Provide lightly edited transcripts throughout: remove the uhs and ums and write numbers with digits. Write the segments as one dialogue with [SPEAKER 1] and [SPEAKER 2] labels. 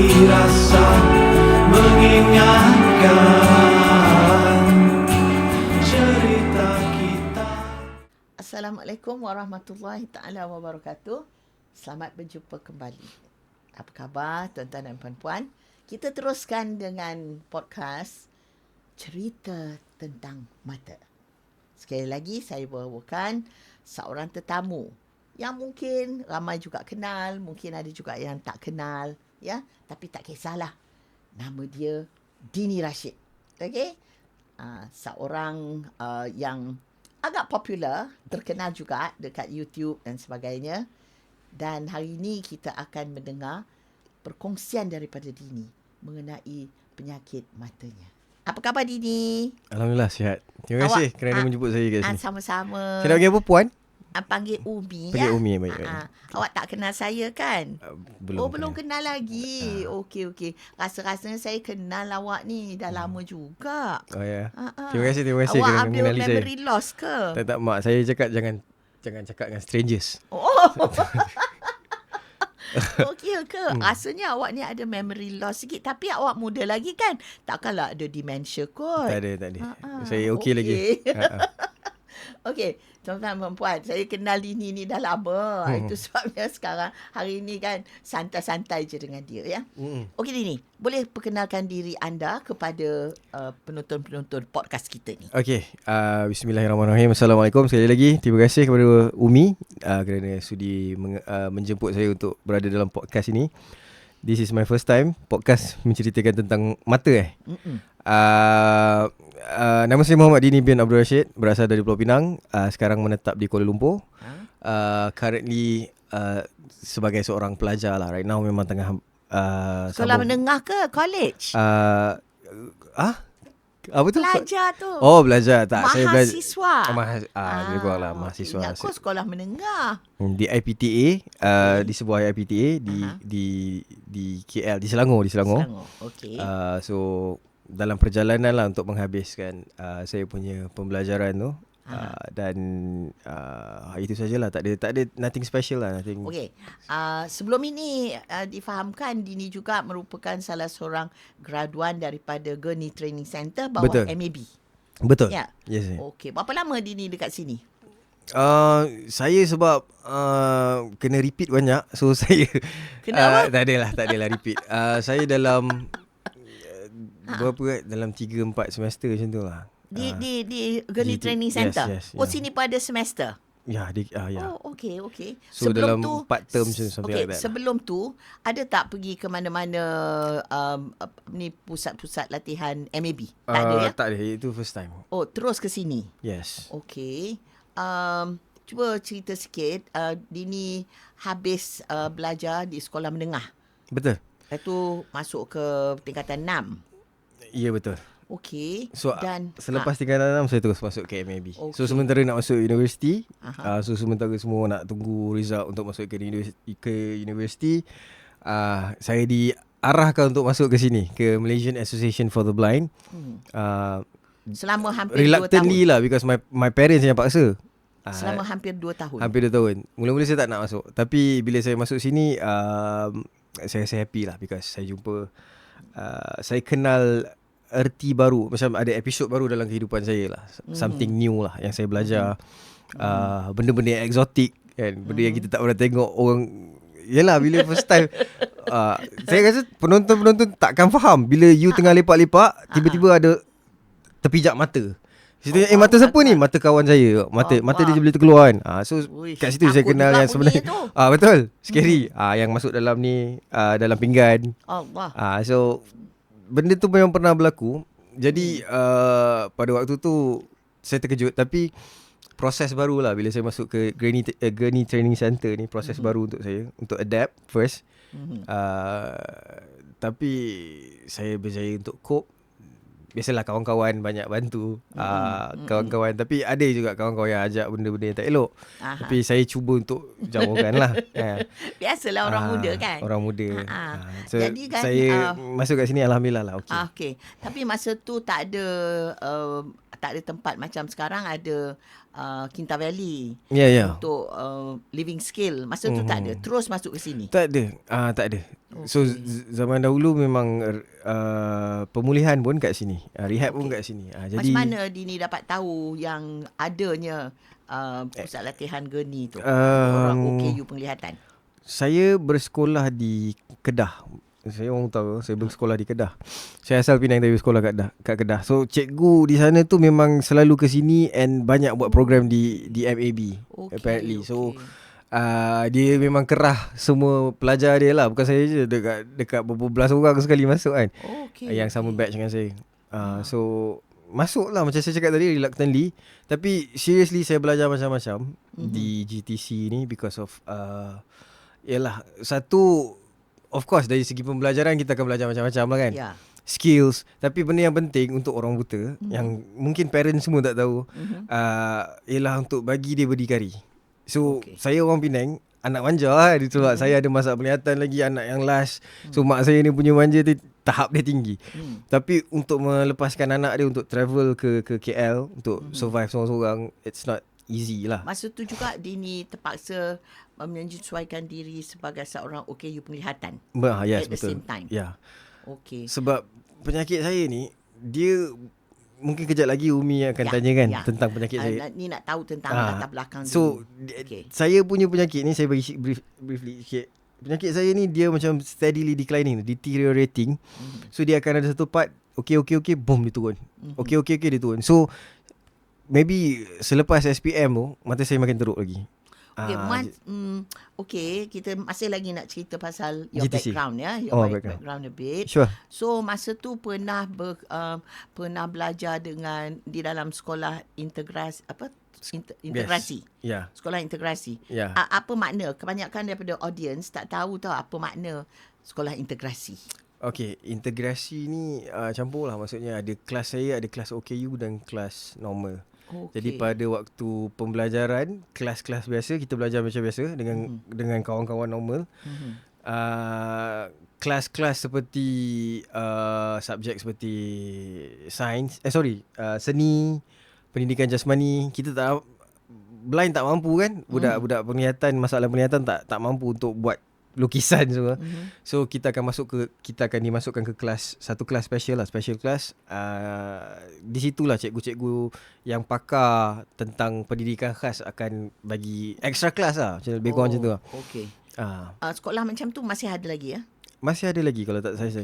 [SPEAKER 1] rasa mengingatkan cerita kita.
[SPEAKER 2] Assalamualaikum warahmatullahi taala wabarakatuh. Selamat berjumpa kembali. Apa khabar tuan-tuan dan puan-puan? Kita teruskan dengan podcast cerita tentang mata. Sekali lagi saya bawakan seorang tetamu yang mungkin ramai juga kenal, mungkin ada juga yang tak kenal, ya. Tapi tak kisahlah. Nama dia Dini Rashid. Okey? Seorang yang agak popular, terkenal juga dekat YouTube dan sebagainya. Dan hari ini kita akan mendengar perkongsian daripada Dini mengenai penyakit matanya. Apa khabar Dini?
[SPEAKER 3] Alhamdulillah sihat. Terima kasih kerana menjemput saya kat sini.
[SPEAKER 2] Sama-sama.
[SPEAKER 3] Saya nak panggil apa puan?
[SPEAKER 2] Panggil Umi.
[SPEAKER 3] Panggil
[SPEAKER 2] ya?
[SPEAKER 3] Umi baik.
[SPEAKER 2] Awak tak kenal saya kan? Belum kenal lagi. Okey. Rasa-rasanya saya kenal awak ni dah lama juga.
[SPEAKER 3] Oh ya. Terima kasih
[SPEAKER 2] Awak
[SPEAKER 3] kerana
[SPEAKER 2] ada
[SPEAKER 3] mengenali saya.
[SPEAKER 2] memory loss ke?
[SPEAKER 3] Tak mak saya cakap jangan cakap dengan strangers.
[SPEAKER 2] Oh. Okey ke? Rasanya awak ni ada memory loss sikit. Tapi awak muda lagi kan? Takkanlah ada dementia kot.
[SPEAKER 3] Tak ada. Saya okey lagi.
[SPEAKER 2] Okey, tuan-tuan dan puan, saya kenal Dini ni dah lama. Itu sebabnya sekarang hari ni kan santai-santai je dengan dia ya. Okey Dini, boleh perkenalkan diri anda kepada penonton-penonton podcast kita ni.
[SPEAKER 3] Okey, bismillahirrahmanirrahim. Assalamualaikum sekali lagi. Terima kasih kepada Umi kerana sudi menjemput saya untuk berada dalam podcast ini. This is my first time podcast menceritakan tentang mata nama saya Muhammad Dini bin Abdul Rashid, berasal dari Pulau Pinang, sekarang menetap di Kuala Lumpur. Currently sebagai seorang pelajar lah. Right now memang tengah
[SPEAKER 2] Sekolah menengah ke college?
[SPEAKER 3] Apa tu?
[SPEAKER 2] Pelajar tu.
[SPEAKER 3] Oh, belajar tak. Saya belajar lebih kurang lah mahasiswa.
[SPEAKER 2] Ingat aku sekolah menengah.
[SPEAKER 3] Di IPTA, di sebuah IPTA di KL, di Selangor.
[SPEAKER 2] Okey.
[SPEAKER 3] So dalam perjalanan lah untuk menghabiskan saya punya pembelajaran tu. Dan itu sajalah, tak ada nothing special lah, nothing.
[SPEAKER 2] Okey. Sebelum ini difahamkan Dini juga merupakan salah seorang graduan daripada Gurney Training Center bawah
[SPEAKER 3] Betul.
[SPEAKER 2] MAB.
[SPEAKER 3] Betul.
[SPEAKER 2] Ya.
[SPEAKER 3] Yes.
[SPEAKER 2] Okey. Berapa lama Dini dekat sini?
[SPEAKER 3] Saya sebab kena repeat banyak, so saya
[SPEAKER 2] Kenapa?
[SPEAKER 3] tak adalah repeat. Saya dalam berapa dalam 3-4 semester macam tu lah.
[SPEAKER 2] Di Gurney Training Center.
[SPEAKER 3] Yes,
[SPEAKER 2] sini pada semester.
[SPEAKER 3] Ya.
[SPEAKER 2] Oh, okey.
[SPEAKER 3] So dalam 4 term something like that.
[SPEAKER 2] Sebelum tu ada tak pergi ke mana-mana ni pusat-pusat latihan MAB? Tak ada ya?
[SPEAKER 3] Tak ada, itu first time.
[SPEAKER 2] Oh, terus ke sini.
[SPEAKER 3] Yes.
[SPEAKER 2] Okey. Cuba cerita sikit. Dini habis belajar di sekolah menengah.
[SPEAKER 3] Betul.
[SPEAKER 2] Lepas tu masuk ke tingkatan 6.
[SPEAKER 3] Ya, betul.
[SPEAKER 2] Okey.
[SPEAKER 3] So
[SPEAKER 2] Dan
[SPEAKER 3] selepas tingkatan 6 saya terus masuk ke MAB.
[SPEAKER 2] Okay.
[SPEAKER 3] So sementara nak masuk universiti, so sementara semua nak tunggu result untuk masuk ke universiti, saya diarahkan untuk masuk ke sini, ke Malaysian Association for the Blind.
[SPEAKER 2] Selama hampir 2 tahun.
[SPEAKER 3] Reluctantly lah, because my parents yang paksa.
[SPEAKER 2] Selama hampir 2 tahun.
[SPEAKER 3] Hampir 2 tahun. Mula-mula saya tak nak masuk, tapi bila saya masuk sini, saya happy lah, because saya jumpa, saya kenal erti baru, macam ada episod baru dalam kehidupan saya lah. Something new lah yang saya belajar. Benda-benda yang eksotik kan, benda yang kita tak pernah tengok orang. Yelah, bila first time saya rasa penonton-penonton takkan faham bila you tengah lepak-lepak, tiba-tiba ada terpijak mata. Situ mata siapa ni? Mata kawan saya. Mata dia boleh terkeluar kan. So kat situ saya kenal yang sebenarnya betul, scary. Yang masuk dalam ni, dalam pinggan.
[SPEAKER 2] Allah.
[SPEAKER 3] So benda tu memang pernah berlaku. Jadi pada waktu tu saya terkejut, tapi proses baru lah bila saya masuk ke Gurney Training Center ni, proses baru untuk saya, untuk adapt first. Tapi saya berjaya untuk cope. Biasalah kawan-kawan banyak bantu, kawan-kawan, tapi ada juga kawan-kawan yang ajak benda-benda yang tak elok. Tapi saya cuba untuk jauhkan lah.
[SPEAKER 2] Biasalah orang muda kan.
[SPEAKER 3] Orang muda. So
[SPEAKER 2] jadi kan,
[SPEAKER 3] saya masuk kat sini alhamdulillah lah.
[SPEAKER 2] Okey. Tapi masa tu tak ada tak ada tempat macam sekarang ada Kinta Valley
[SPEAKER 3] Ya, ya.
[SPEAKER 2] untuk living skill. Masa tu tak ada. Terus masuk ke sini.
[SPEAKER 3] Tak ada. Tak ada. So zaman dahulu memang pemulihan pun kat sini. Rehab pun kat sini. Jadi
[SPEAKER 2] Macam mana Dini dapat tahu yang adanya pusat latihan geni tu? Orang OKU penglihatan.
[SPEAKER 3] saya bersekolah di Kedah. Saya orang tahu, saya bersekolah di Kedah. Saya asal Penang tapi bersekolah kat Kedah. So cikgu di sana tu memang selalu ke sini and banyak buat program di MAB apparently. So dia memang kerah semua pelajar dia lah. Bukan saya je, dekat beberapa belas orang sekali masuk kan. Yang sama batch dengan saya. So masuk lah macam saya cakap tadi, reluctantly. Tapi seriously saya belajar macam-macam di GTC ni because of yalah, satu, of course dari segi pembelajaran kita akan belajar macam-macam lah kan.
[SPEAKER 2] Ya.
[SPEAKER 3] Skills. Tapi benda yang penting untuk orang buta yang mungkin parents semua tak tahu, ialah untuk bagi dia berdikari. So saya orang Penang, anak manja lah. Sebab saya ada masalah penglihatan lagi, anak yang last. So mak saya ni punya manja tu, tahap dia tinggi. Tapi untuk melepaskan anak dia untuk travel ke KL untuk survive seorang-seorang, it's not easy lah.
[SPEAKER 2] Masa tu juga Dini terpaksa menyesuaikan diri sebagai seorang OKU penglihatan.
[SPEAKER 3] Yes,
[SPEAKER 2] at the
[SPEAKER 3] betul.
[SPEAKER 2] same time.
[SPEAKER 3] Ya.
[SPEAKER 2] Okey.
[SPEAKER 3] Sebab penyakit saya ni, dia mungkin kejap lagi Umi akan tanya kan tentang penyakit saya.
[SPEAKER 2] Ni nak tahu tentang latar belakang
[SPEAKER 3] so,
[SPEAKER 2] dulu.
[SPEAKER 3] Saya punya penyakit ni, saya bagi briefly sikit. Penyakit saya ni dia macam steadily declining, deteriorating. So dia akan ada satu part, okay, boom dia turun. Okay, dia turun. So maybe selepas SPM tu, mata saya makin teruk lagi.
[SPEAKER 2] Okay, kita masih lagi nak cerita pasal your
[SPEAKER 3] GTC.
[SPEAKER 2] background ya, your background a bit.
[SPEAKER 3] Sure.
[SPEAKER 2] So masa tu pernah belajar dengan di dalam sekolah integrasi integrasi.
[SPEAKER 3] Yes. Yeah.
[SPEAKER 2] Sekolah integrasi.
[SPEAKER 3] Yeah.
[SPEAKER 2] Apa makna? Kebanyakan daripada audience tak tahu apa makna sekolah integrasi.
[SPEAKER 3] Okay, integrasi ni campur lah. Maksudnya ada kelas saya, ada kelas OKU dan kelas normal. Jadi pada waktu pembelajaran, kelas-kelas biasa kita belajar macam biasa dengan kawan-kawan normal. Kelas-kelas seperti subjek seperti sains, seni, pendidikan jasmani, kita blind tak mampu kan. Budak-budak penglihatan, masalah penglihatan tak mampu untuk buat lukisan semua. So kita akan dimasukkan ke satu kelas special lah, special class. Di situlah cikgu-cikgu yang pakar tentang pendidikan khas akan bagi extra class lah, lebih kurang macam tu lah.
[SPEAKER 2] Okey. Sekolah macam tu masih ada lagi ya?
[SPEAKER 3] Masih ada lagi kalau tak saya.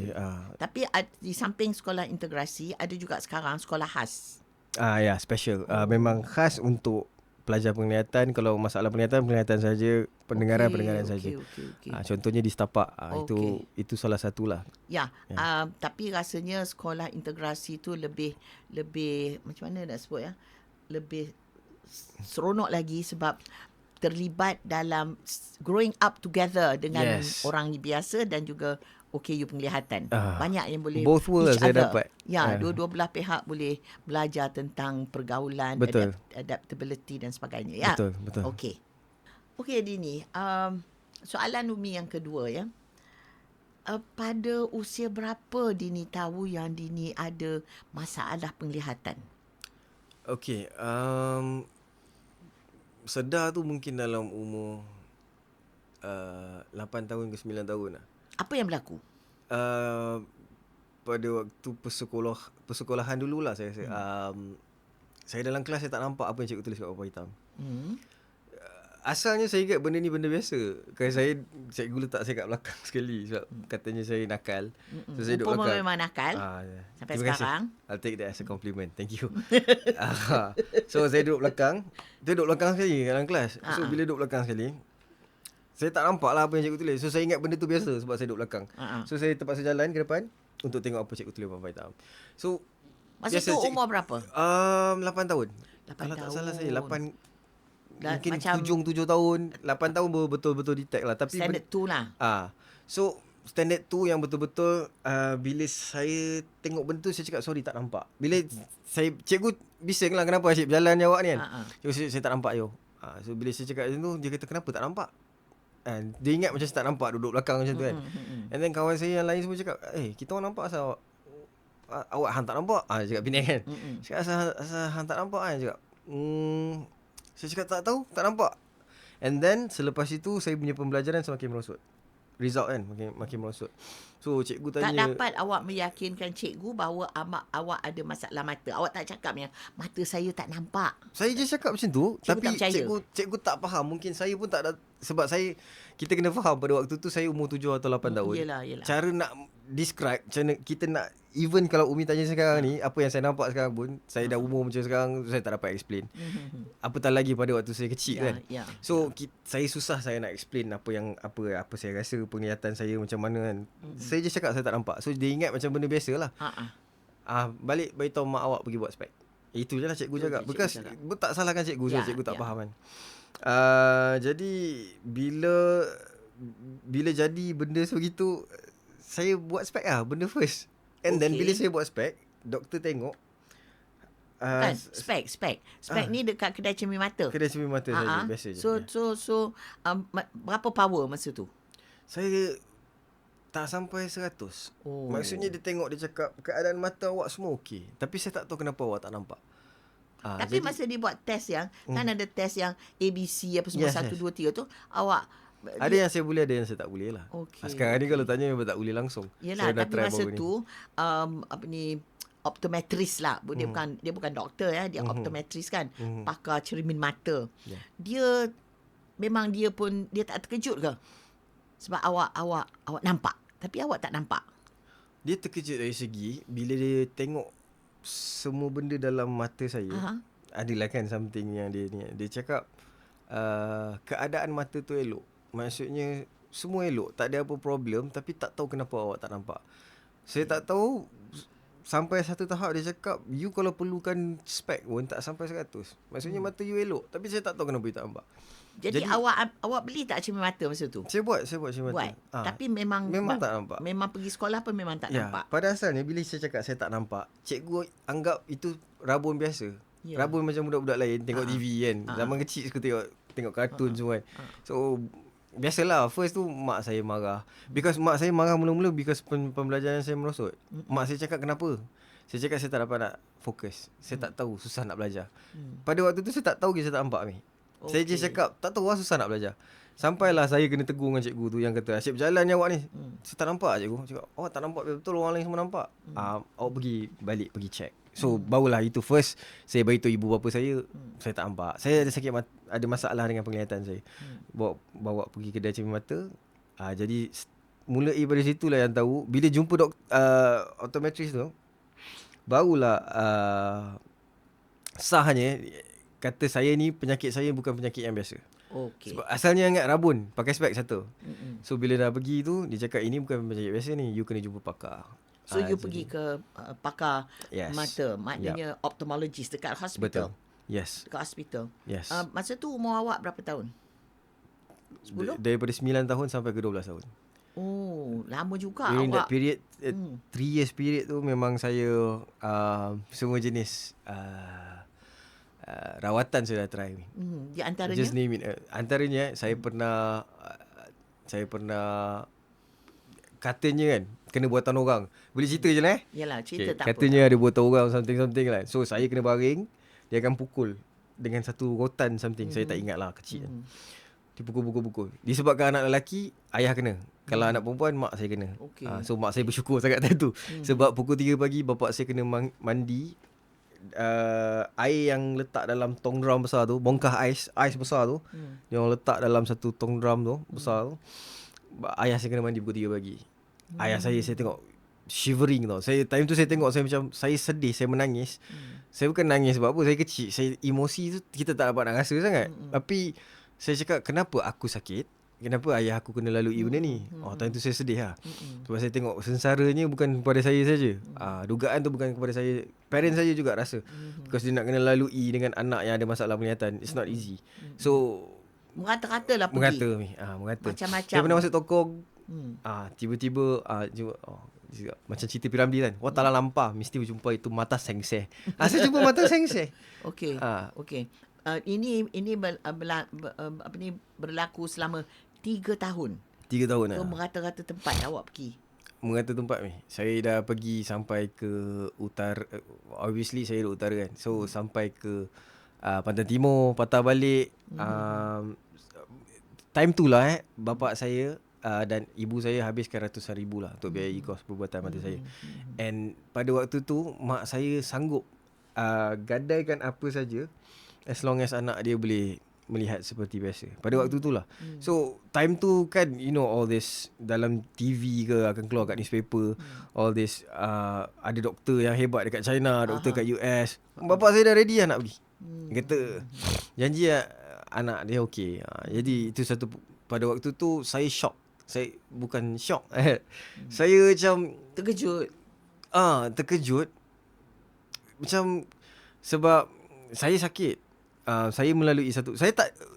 [SPEAKER 2] Tapi di samping sekolah integrasi ada juga sekarang sekolah khas.
[SPEAKER 3] Ya, special. Memang khas untuk pelajar penglihatan. Kalau masalah penglihatan saja, pendengaran saja. Contohnya di Setapak. Itu salah satulah.
[SPEAKER 2] Ya. Tapi rasanya sekolah integrasi tu lebih macam mana nak sebut ya? Lebih seronok lagi sebab terlibat dalam growing up together dengan orang biasa dan juga OKU penglihatan. Banyak yang boleh
[SPEAKER 3] both worlds saya dapat.
[SPEAKER 2] Ya, dua-dua belah pihak boleh belajar tentang pergaulan, adaptability dan sebagainya. Ya.
[SPEAKER 3] Betul.
[SPEAKER 2] Okey Dini, soalan Umi yang kedua ya. Pada usia berapa Dini tahu yang Dini ada masalah penglihatan?
[SPEAKER 3] Okey, sedar tu mungkin dalam umur 8 tahun ke 9 tahun lah.
[SPEAKER 2] Apa yang berlaku?
[SPEAKER 3] Pada waktu persekolahan dululah saya rasa. Saya dalam kelas saya tak nampak apa yang cikgu tulis kat papan hitam. Asalnya saya ingat benda ni benda biasa. Kerana cikgu letak saya kat belakang sekali sebab katanya saya nakal. So saya duduk belakang.
[SPEAKER 2] Memang nakal. Sampai sekarang.
[SPEAKER 3] I'll take that as a compliment. Thank you. So saya duduk belakang. Dia duduk belakang sekali dalam kelas. So bila duduk belakang sekali, saya tak nampak lah apa yang cikgu tulis. So saya ingat benda tu biasa sebab saya duduk belakang. So saya terpaksa jalan ke depan untuk tengok apa cikgu tulis papan hitam. So
[SPEAKER 2] masa tu umur berapa?
[SPEAKER 3] 8 tahun. Kalau tak salah saya 8 mungkin 7 tahun, 8 tahun baru betul-betul detect lah. Tapi
[SPEAKER 2] standard 2 lah.
[SPEAKER 3] So standard 2 yang betul-betul bila saya tengok benda tu saya cakap sorry tak nampak. Bila cikgu bising lah kenapa asyik berjalan je awak ni kan. Cikgu saya tak nampak yo. So bila saya cakap macam tu dia kata kenapa tak nampak. Dia ingat macam saya tak nampak duduk belakang macam tu kan. And then kawan saya yang lain semua cakap kita orang nampak asal awak awak hang tak nampak? Cakap Penang kan.
[SPEAKER 2] Mm-mm.
[SPEAKER 3] Cakap asal hang tak nampak kan? Cakap, saya cakap tak tahu, tak nampak. And then selepas itu saya punya pembelajaran semakin merosot. Result kan makin merosot. So cikgu
[SPEAKER 2] Tak
[SPEAKER 3] tanya,
[SPEAKER 2] dapat awak meyakinkan cikgu bahawa awak ada masalah mata. Awak tak cakap yang mata saya tak nampak.
[SPEAKER 3] saya je cakap macam tu,
[SPEAKER 2] Cikgu
[SPEAKER 3] tapi
[SPEAKER 2] tak percaya.
[SPEAKER 3] cikgu tak faham. Mungkin saya pun tak ada, sebab kita kena faham pada waktu tu saya umur 7 atau 8 tahun.
[SPEAKER 2] Yelah.
[SPEAKER 3] Cara nak describe, macam mana kita nak, even kalau Umi tanya sekarang ni, apa yang saya nampak sekarang pun, saya dah umur macam sekarang, saya tak dapat explain. Apatah lagi pada waktu saya kecil kan.
[SPEAKER 2] Ya.
[SPEAKER 3] So saya susah saya nak explain apa saya rasa, penglihatan saya macam mana kan. Saya je cakap saya tak nampak. So dia ingat macam benda biasa lah. Balik beritahu mak awak pergi buat spek. Itu je lah cikgu cakap. Because tak salahkan cikgu, so cikgu tak faham kan. Jadi bila jadi benda sebegitu, saya buat spek lah, benda first. And then bila saya buat spek, doktor tengok.
[SPEAKER 2] Kan spek ni dekat kedai cermin mata.
[SPEAKER 3] Kedai cermin mata saja, biasa je.
[SPEAKER 2] So berapa power masa tu?
[SPEAKER 3] Saya tak sampai 100. Maksudnya dia tengok, dia cakap keadaan mata awak semua okey. Tapi saya tak tahu kenapa awak tak nampak.
[SPEAKER 2] Tapi masa dia buat test yang kan ada test yang ABC apa semua 1 2 3 tu, awak
[SPEAKER 3] ada yang saya boleh, ada yang saya tak boleh lah. Sekarang ni kalau tanya memang tak boleh langsung.
[SPEAKER 2] Yelah, tapi masa tu optometris lah. Dia bukan doktor ya, dia optometris kan. Pakar cermin mata. Dia pun tak terkejut ke? Sebab awak nampak, tapi awak tak nampak.
[SPEAKER 3] Dia terkejut dari segi bila dia tengok semua benda dalam mata saya. Adalah kan something yang dia cakap keadaan mata tu elok. Maksudnya semua elok, tak ada apa problem, tapi tak tahu kenapa awak tak nampak. Saya tak tahu sampai satu tahap dia cakap, you kalau perlukan spek pun tak sampai 100. Maksudnya mata you elok, tapi saya tak tahu kenapa you tak nampak.
[SPEAKER 2] Jadi awak beli tak cermin mata masa tu?
[SPEAKER 3] Saya buat cermin mata.
[SPEAKER 2] Tapi memang
[SPEAKER 3] tak nampak.
[SPEAKER 2] Memang pergi sekolah pun memang tak nampak.
[SPEAKER 3] Pada asalnya bila saya cakap saya tak nampak, cikgu anggap itu rabun biasa. Rabun macam budak-budak lain tengok TV kan. Zaman kecil suka tengok kartun semua kan. So biasalah, first tu mak saya marah. Because mak saya marah mula-mula because pembelajaran saya merosot. Mak saya cakap kenapa? Saya cakap saya tak dapat nak fokus. Saya tak tahu, susah nak belajar. Pada waktu tu saya tak tahu, saya tak nampak ni. Saya je cakap tak tahu lah, susah nak belajar. Sampailah saya kena tegur dengan cikgu tu yang kata, "Asyik berjalan ni awak ni." Saya tak nampak cikgu. Cakap, "Awak tak nampak betul, orang lain semua nampak." Awak pergi check. So barulah itu first saya beritahu ibu bapa saya tak nampak. Saya ada masalah dengan penglihatan saya. Bawa pergi kedai cermin mata. Jadi mulai dari situlah yang tahu, bila jumpa optometris tu, barulah sahnya kata saya ni penyakit saya bukan penyakit yang biasa. Sebab asalnya ingat rabun, pakai spek satu. So bila dah pergi tu, dia cakap ini bukan penyakit biasa ni, you kena jumpa pakar.
[SPEAKER 2] So you pergi ke pakar mata, maknanya ophthalmologist dekat hospital.
[SPEAKER 3] Betul. Yes.
[SPEAKER 2] Dekat hospital.
[SPEAKER 3] Yes.
[SPEAKER 2] Masa tu umur awak berapa tahun? 10?
[SPEAKER 3] Daripada 9 tahun sampai ke 12 tahun.
[SPEAKER 2] Oh, lama juga
[SPEAKER 3] during
[SPEAKER 2] awak.
[SPEAKER 3] That period, 3 years period tu memang saya semua jenis rawatan saya dah try.
[SPEAKER 2] Di antaranya?
[SPEAKER 3] Just name it. Antaranya saya pernah katanya kan kena buatan orang. Boleh cerita je lah
[SPEAKER 2] Yalah, cerita tak
[SPEAKER 3] katanya
[SPEAKER 2] apa.
[SPEAKER 3] ada buatan orang something lah. So saya kena baring, dia akan pukul dengan satu rotan something. Saya tak ingat lah, kecil. Dia pukul. Disebabkan anak lelaki, ayah kena. Kalau anak perempuan, mak saya kena. So mak saya bersyukur sangat time tu. Sebab pukul 3 pagi bapak saya kena mandi. Air yang letak dalam tong drum besar tu, bongkah ais besar tu, yang letak dalam satu tong drum tu besar tu, ayah saya kena mandi pukul 3 pagi. Ayah saya tengok shivering tau. Time tu saya tengok, saya macam, saya sedih, saya menangis. Saya bukan nangis sebab apa, saya kecil, saya emosi tu kita tak dapat nak rasa sangat. Tapi saya cakap, kenapa aku sakit? Kenapa ayah aku kena lalui benda ni? Time tu saya sedih lah. Sebab saya tengok sensaranya bukan kepada saya saja. Dugaan tu bukan kepada saya, parents saya juga rasa. Because dia nak kena lalui dengan anak yang ada masalah penglihatan, it's not easy. So
[SPEAKER 2] Merata-rata lah pergi.
[SPEAKER 3] Merata.
[SPEAKER 2] Macam-macam.
[SPEAKER 3] Saya pernah masuk tokong. Tiba-tiba macam cerita Piramli kan. Wah, talang lampah mesti berjumpa itu mata sengseh. Saya jumpa mata sengseh.
[SPEAKER 2] Okey. Ini berlaku selama 3 tahun.
[SPEAKER 3] 3 tahun
[SPEAKER 2] So merata-rata tempat awak pergi.
[SPEAKER 3] mengatur tempat ni. Saya dah pergi sampai ke utara. Obviously saya duduk utara kan. So sampai ke Pantai Timur, patah balik. Time tu lah bapak saya dan ibu saya habiskan ratusan ribu lah untuk biayai kos perubatan mata saya. And pada waktu tu mak saya sanggup gadaikan apa saja as long as anak dia boleh melihat seperti biasa. Pada waktu tu lah. So time tu kan, you know, all this dalam TV ke akan keluar kat newspaper, all this ada doktor yang hebat dekat China, doktor kat US. Bapak saya dah ready lah nak pergi. Dia kata janji lah anak dia okey. Jadi itu satu, pada waktu tu saya shock. Saya bukan shock. Saya macam
[SPEAKER 2] Terkejut.
[SPEAKER 3] terkejut. Macam sebab saya sakit. Saya melalui satu,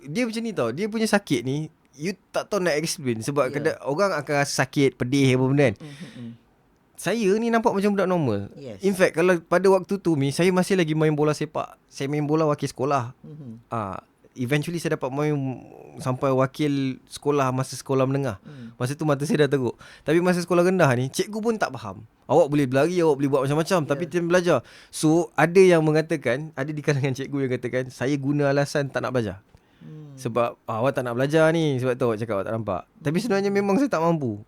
[SPEAKER 3] dia macam ni tau. Dia punya sakit ni you tak tahu nak explain. Sebab orang akan rasa sakit, pedih apa benda kan. Saya ni nampak macam budak normal.
[SPEAKER 2] Yes.
[SPEAKER 3] In fact kalau pada waktu tu saya masih lagi main bola sepak. Saya main bola wakil sekolah. Eventually saya dapat main sampai wakil sekolah masa sekolah menengah. Masa tu mata saya dah teruk. Tapi masa sekolah rendah ni cikgu pun tak faham. Awak boleh berlari, awak boleh buat macam-macam, tapi time belajar. So ada yang mengatakan, ada di kalangan cikgu yang katakan saya guna alasan tak nak belajar. Sebab awak tak nak belajar ni, sebab tu awak cakap awak tak nampak. Tapi sebenarnya memang saya tak mampu.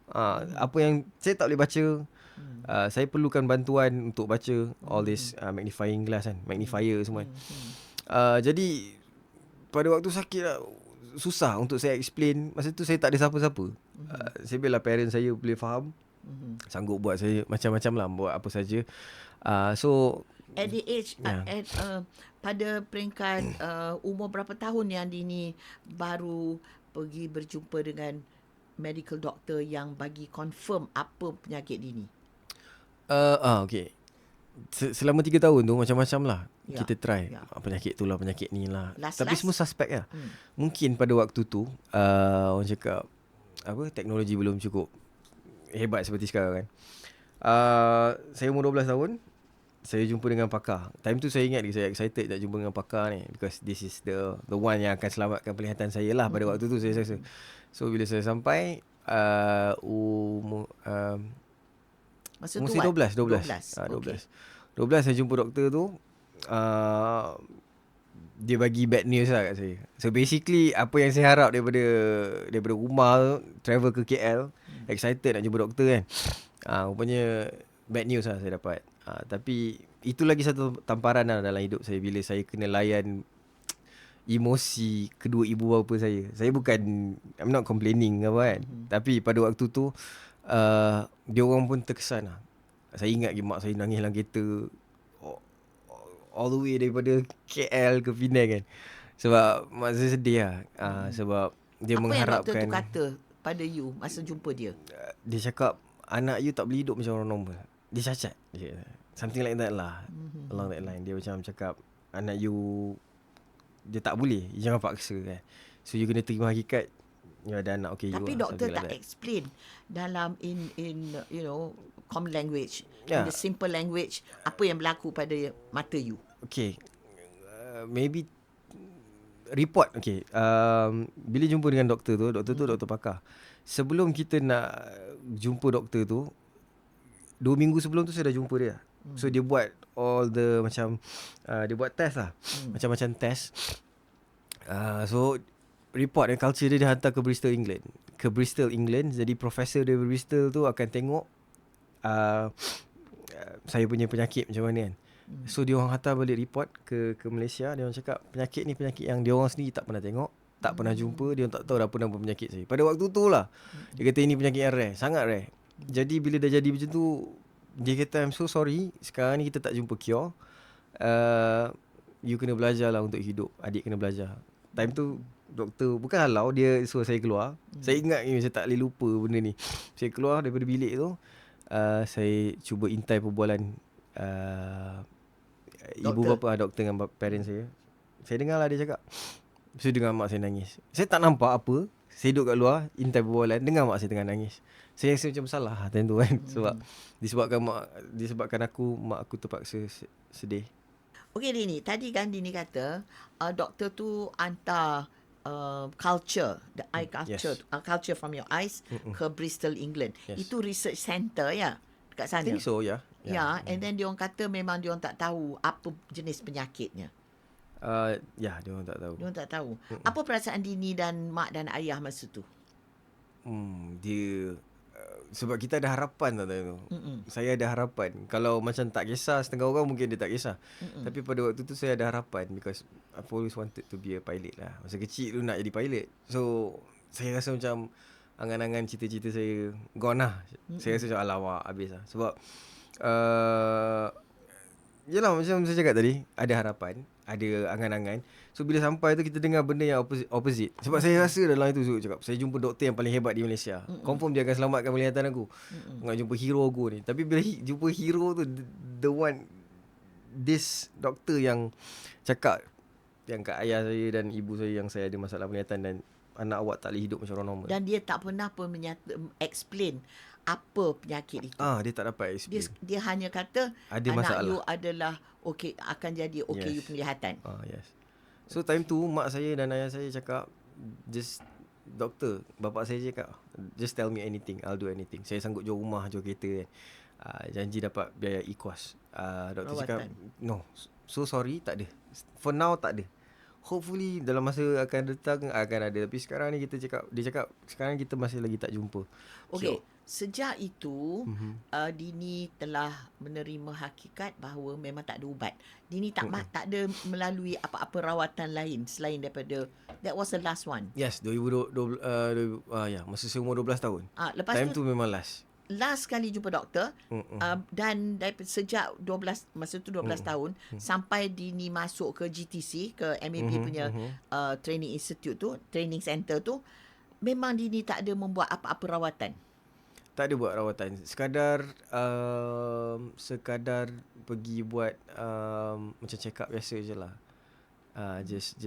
[SPEAKER 3] Apa yang saya tak boleh baca, saya perlukan bantuan untuk baca all this magnifying glass kan, magnifier semua. Jadi pada waktu sakit lah, susah untuk saya explain. Masa tu saya tak ada siapa-siapa. Saya biarlah parents saya boleh faham. Sanggup buat saya macam-macam lah, buat apa saja. So
[SPEAKER 2] at the age pada peringkat umur berapa tahun yang Dini baru pergi berjumpa dengan medical doctor yang bagi confirm apa penyakit Dini?
[SPEAKER 3] Okay. Selama 3 tahun tu macam-macam lah. Kita try penyakit tu lah, penyakit ni lah. Tapi semua suspek lah. Mungkin pada waktu tu orang cakap teknologi belum cukup hebat seperti sekarang kan. Saya umur 12 tahun, saya jumpa dengan pakar. Time tu saya ingat saya excited nak jumpa dengan pakar ni, because this is the one yang akan selamatkan penglihatan saya lah pada waktu tu saya rasa. So bila saya sampai umur
[SPEAKER 2] masa
[SPEAKER 3] tu
[SPEAKER 2] tu
[SPEAKER 3] 12. 12 saya jumpa doktor tu. Dia bagi bad news lah kat saya. So basically apa yang saya harap daripada rumah travel ke KL, excited nak jumpa doktor kan, rupanya bad news lah saya dapat. Tapi itu lagi satu tamparan lah dalam hidup saya, bila saya kena layan emosi kedua ibu bapa saya. Saya bukan, I'm not complaining apa kan, tapi pada waktu tu dia orang pun terkesan lah. Saya ingat mak saya nangis dalam kereta all the way daripada KL ke Penang kan. Sebab mak saya sedih lah. Sebab dia
[SPEAKER 2] apa
[SPEAKER 3] mengharapkan.
[SPEAKER 2] yang doktor tu kata pada you masa jumpa dia?
[SPEAKER 3] Dia cakap anak you tak boleh hidup macam orang normal. Dia cacat. Something like that lah. Along that line. Dia macam cakap anak you, dia tak boleh. You jangan paksa kan. So you kena terima hakikat. You ada anak, okay.
[SPEAKER 2] Tapi
[SPEAKER 3] you
[SPEAKER 2] doktor
[SPEAKER 3] like
[SPEAKER 2] tak
[SPEAKER 3] that.
[SPEAKER 2] explain dalam in you know common language,
[SPEAKER 3] Yeah.
[SPEAKER 2] in the simple language, apa yang berlaku pada mata you.
[SPEAKER 3] Okay. Maybe report. Okay. Bila jumpa dengan doktor tu doktor pakar. Sebelum kita nak jumpa doktor tu, 2 minggu sebelum tu saya dah jumpa dia. So dia buat all the macam dia buat test lah. Macam-macam test. So report dan culture dia hantar ke Bristol, England. Jadi profesor dari Bristol tu akan tengok saya punya penyakit macam mana kan. So dia orang hantar balik report ke Malaysia. Dia orang cakap penyakit ni penyakit yang dia orang sendiri tak pernah tengok, tak pernah jumpa. Dia orang tak tahu apa nama penyakit saya. Pada waktu tu lah dia kata ini penyakit yang rare, sangat rare. Jadi bila dah jadi macam tu, dia kata I'm so sorry, sekarang ni kita tak jumpa cure. You kena belajar lah untuk hidup. Adik kena belajar. Time tu doktor bukan halau, dia suruh saya keluar. Saya ingat ni, saya tak boleh lupa benda ni. Saya keluar daripada bilik tu, saya cuba intai perbualan ibu bapa, doktor dengan parents saya. Saya dengar lah dia cakap. Saya dengar mak saya nangis. Saya tak nampak apa. Saya duduk kat luar, intai perbualan, dengar mak saya tengah nangis. Saya rasa macam salah time tu kan. Sebab disebabkan mak aku terpaksa sedih.
[SPEAKER 2] Okey Dini, tadi kan Dini kata doktor tu hantar culture, the eye
[SPEAKER 3] Yes.
[SPEAKER 2] culture, culture from your eyes ke Bristol, England.
[SPEAKER 3] Yes.
[SPEAKER 2] Itu research center ya dekat
[SPEAKER 3] I
[SPEAKER 2] sana.
[SPEAKER 3] think so, yeah.
[SPEAKER 2] Ya, and then diorang kata memang diorang tak tahu apa jenis penyakitnya.
[SPEAKER 3] Ya, dia orang tak tahu.
[SPEAKER 2] Diorang tak tahu. Apa perasaan Dini dan mak dan ayah masa tu?
[SPEAKER 3] Dia sebab kita ada harapan tau tu. Saya ada harapan. Kalau macam tak kisah setengah orang mungkin dia tak kisah. Tapi pada waktu tu saya ada harapan because I've always wanted to be a pilot lah. Masa kecil tu nak jadi pilot. So saya rasa macam angan-angan cita-cita saya gone lah. Saya rasa macam alamak habis lah. Sebab yelah macam saya cakap tadi, ada harapan, ada angan-angan. So bila sampai tu kita dengar benda yang opposite. Sebab saya rasa dalam itu cakap, saya jumpa doktor yang paling hebat di Malaysia. Confirm dia akan selamatkan penglihatan aku. Nak jumpa hero aku ni. Tapi bila jumpa hero tu, the one, this doktor yang cakap yang kat ayah saya dan ibu saya yang saya ada masalah penglihatan dan anak awak tak boleh hidup macam orang normal.
[SPEAKER 2] Dan dia tak pernah pun explain apa penyakit itu.
[SPEAKER 3] Dia tak dapat explain.
[SPEAKER 2] Dia hanya kata
[SPEAKER 3] Ada
[SPEAKER 2] anak
[SPEAKER 3] masalah.
[SPEAKER 2] you adalah akan jadi OKU
[SPEAKER 3] Yes.
[SPEAKER 2] penglihatan.
[SPEAKER 3] Yes. So time tu mak saya dan ayah saya cakap, just doktor, bapak saya cakap, just tell me anything, I'll do anything. Saya sanggup jual rumah, jual kereta kan. Janji dapat biaya e-course. Doktor cakap, no, so sorry, tak ada. For now tak ada. Hopefully dalam masa akan datang akan ada. Tapi sekarang ni dia cakap sekarang kita masih lagi tak jumpa.
[SPEAKER 2] Okey, sejak itu Dini telah menerima hakikat bahawa memang tak ada ubat. Dini tak ada melalui apa-apa rawatan lain selain daripada that was the last one.
[SPEAKER 3] Yes, 2012 masa saya umur 12 tahun.
[SPEAKER 2] Lepas
[SPEAKER 3] Time
[SPEAKER 2] tu
[SPEAKER 3] tu memang last.
[SPEAKER 2] last kali jumpa doktor dan sejak 12 masa tu 12 tahun sampai Dini masuk ke GTC ke MAP punya training institute tu, training center tu, memang Dini tak ada membuat apa-apa rawatan.
[SPEAKER 3] Tak ada buat rawatan. Sekadar pergi buat macam check up biasa je lah. Just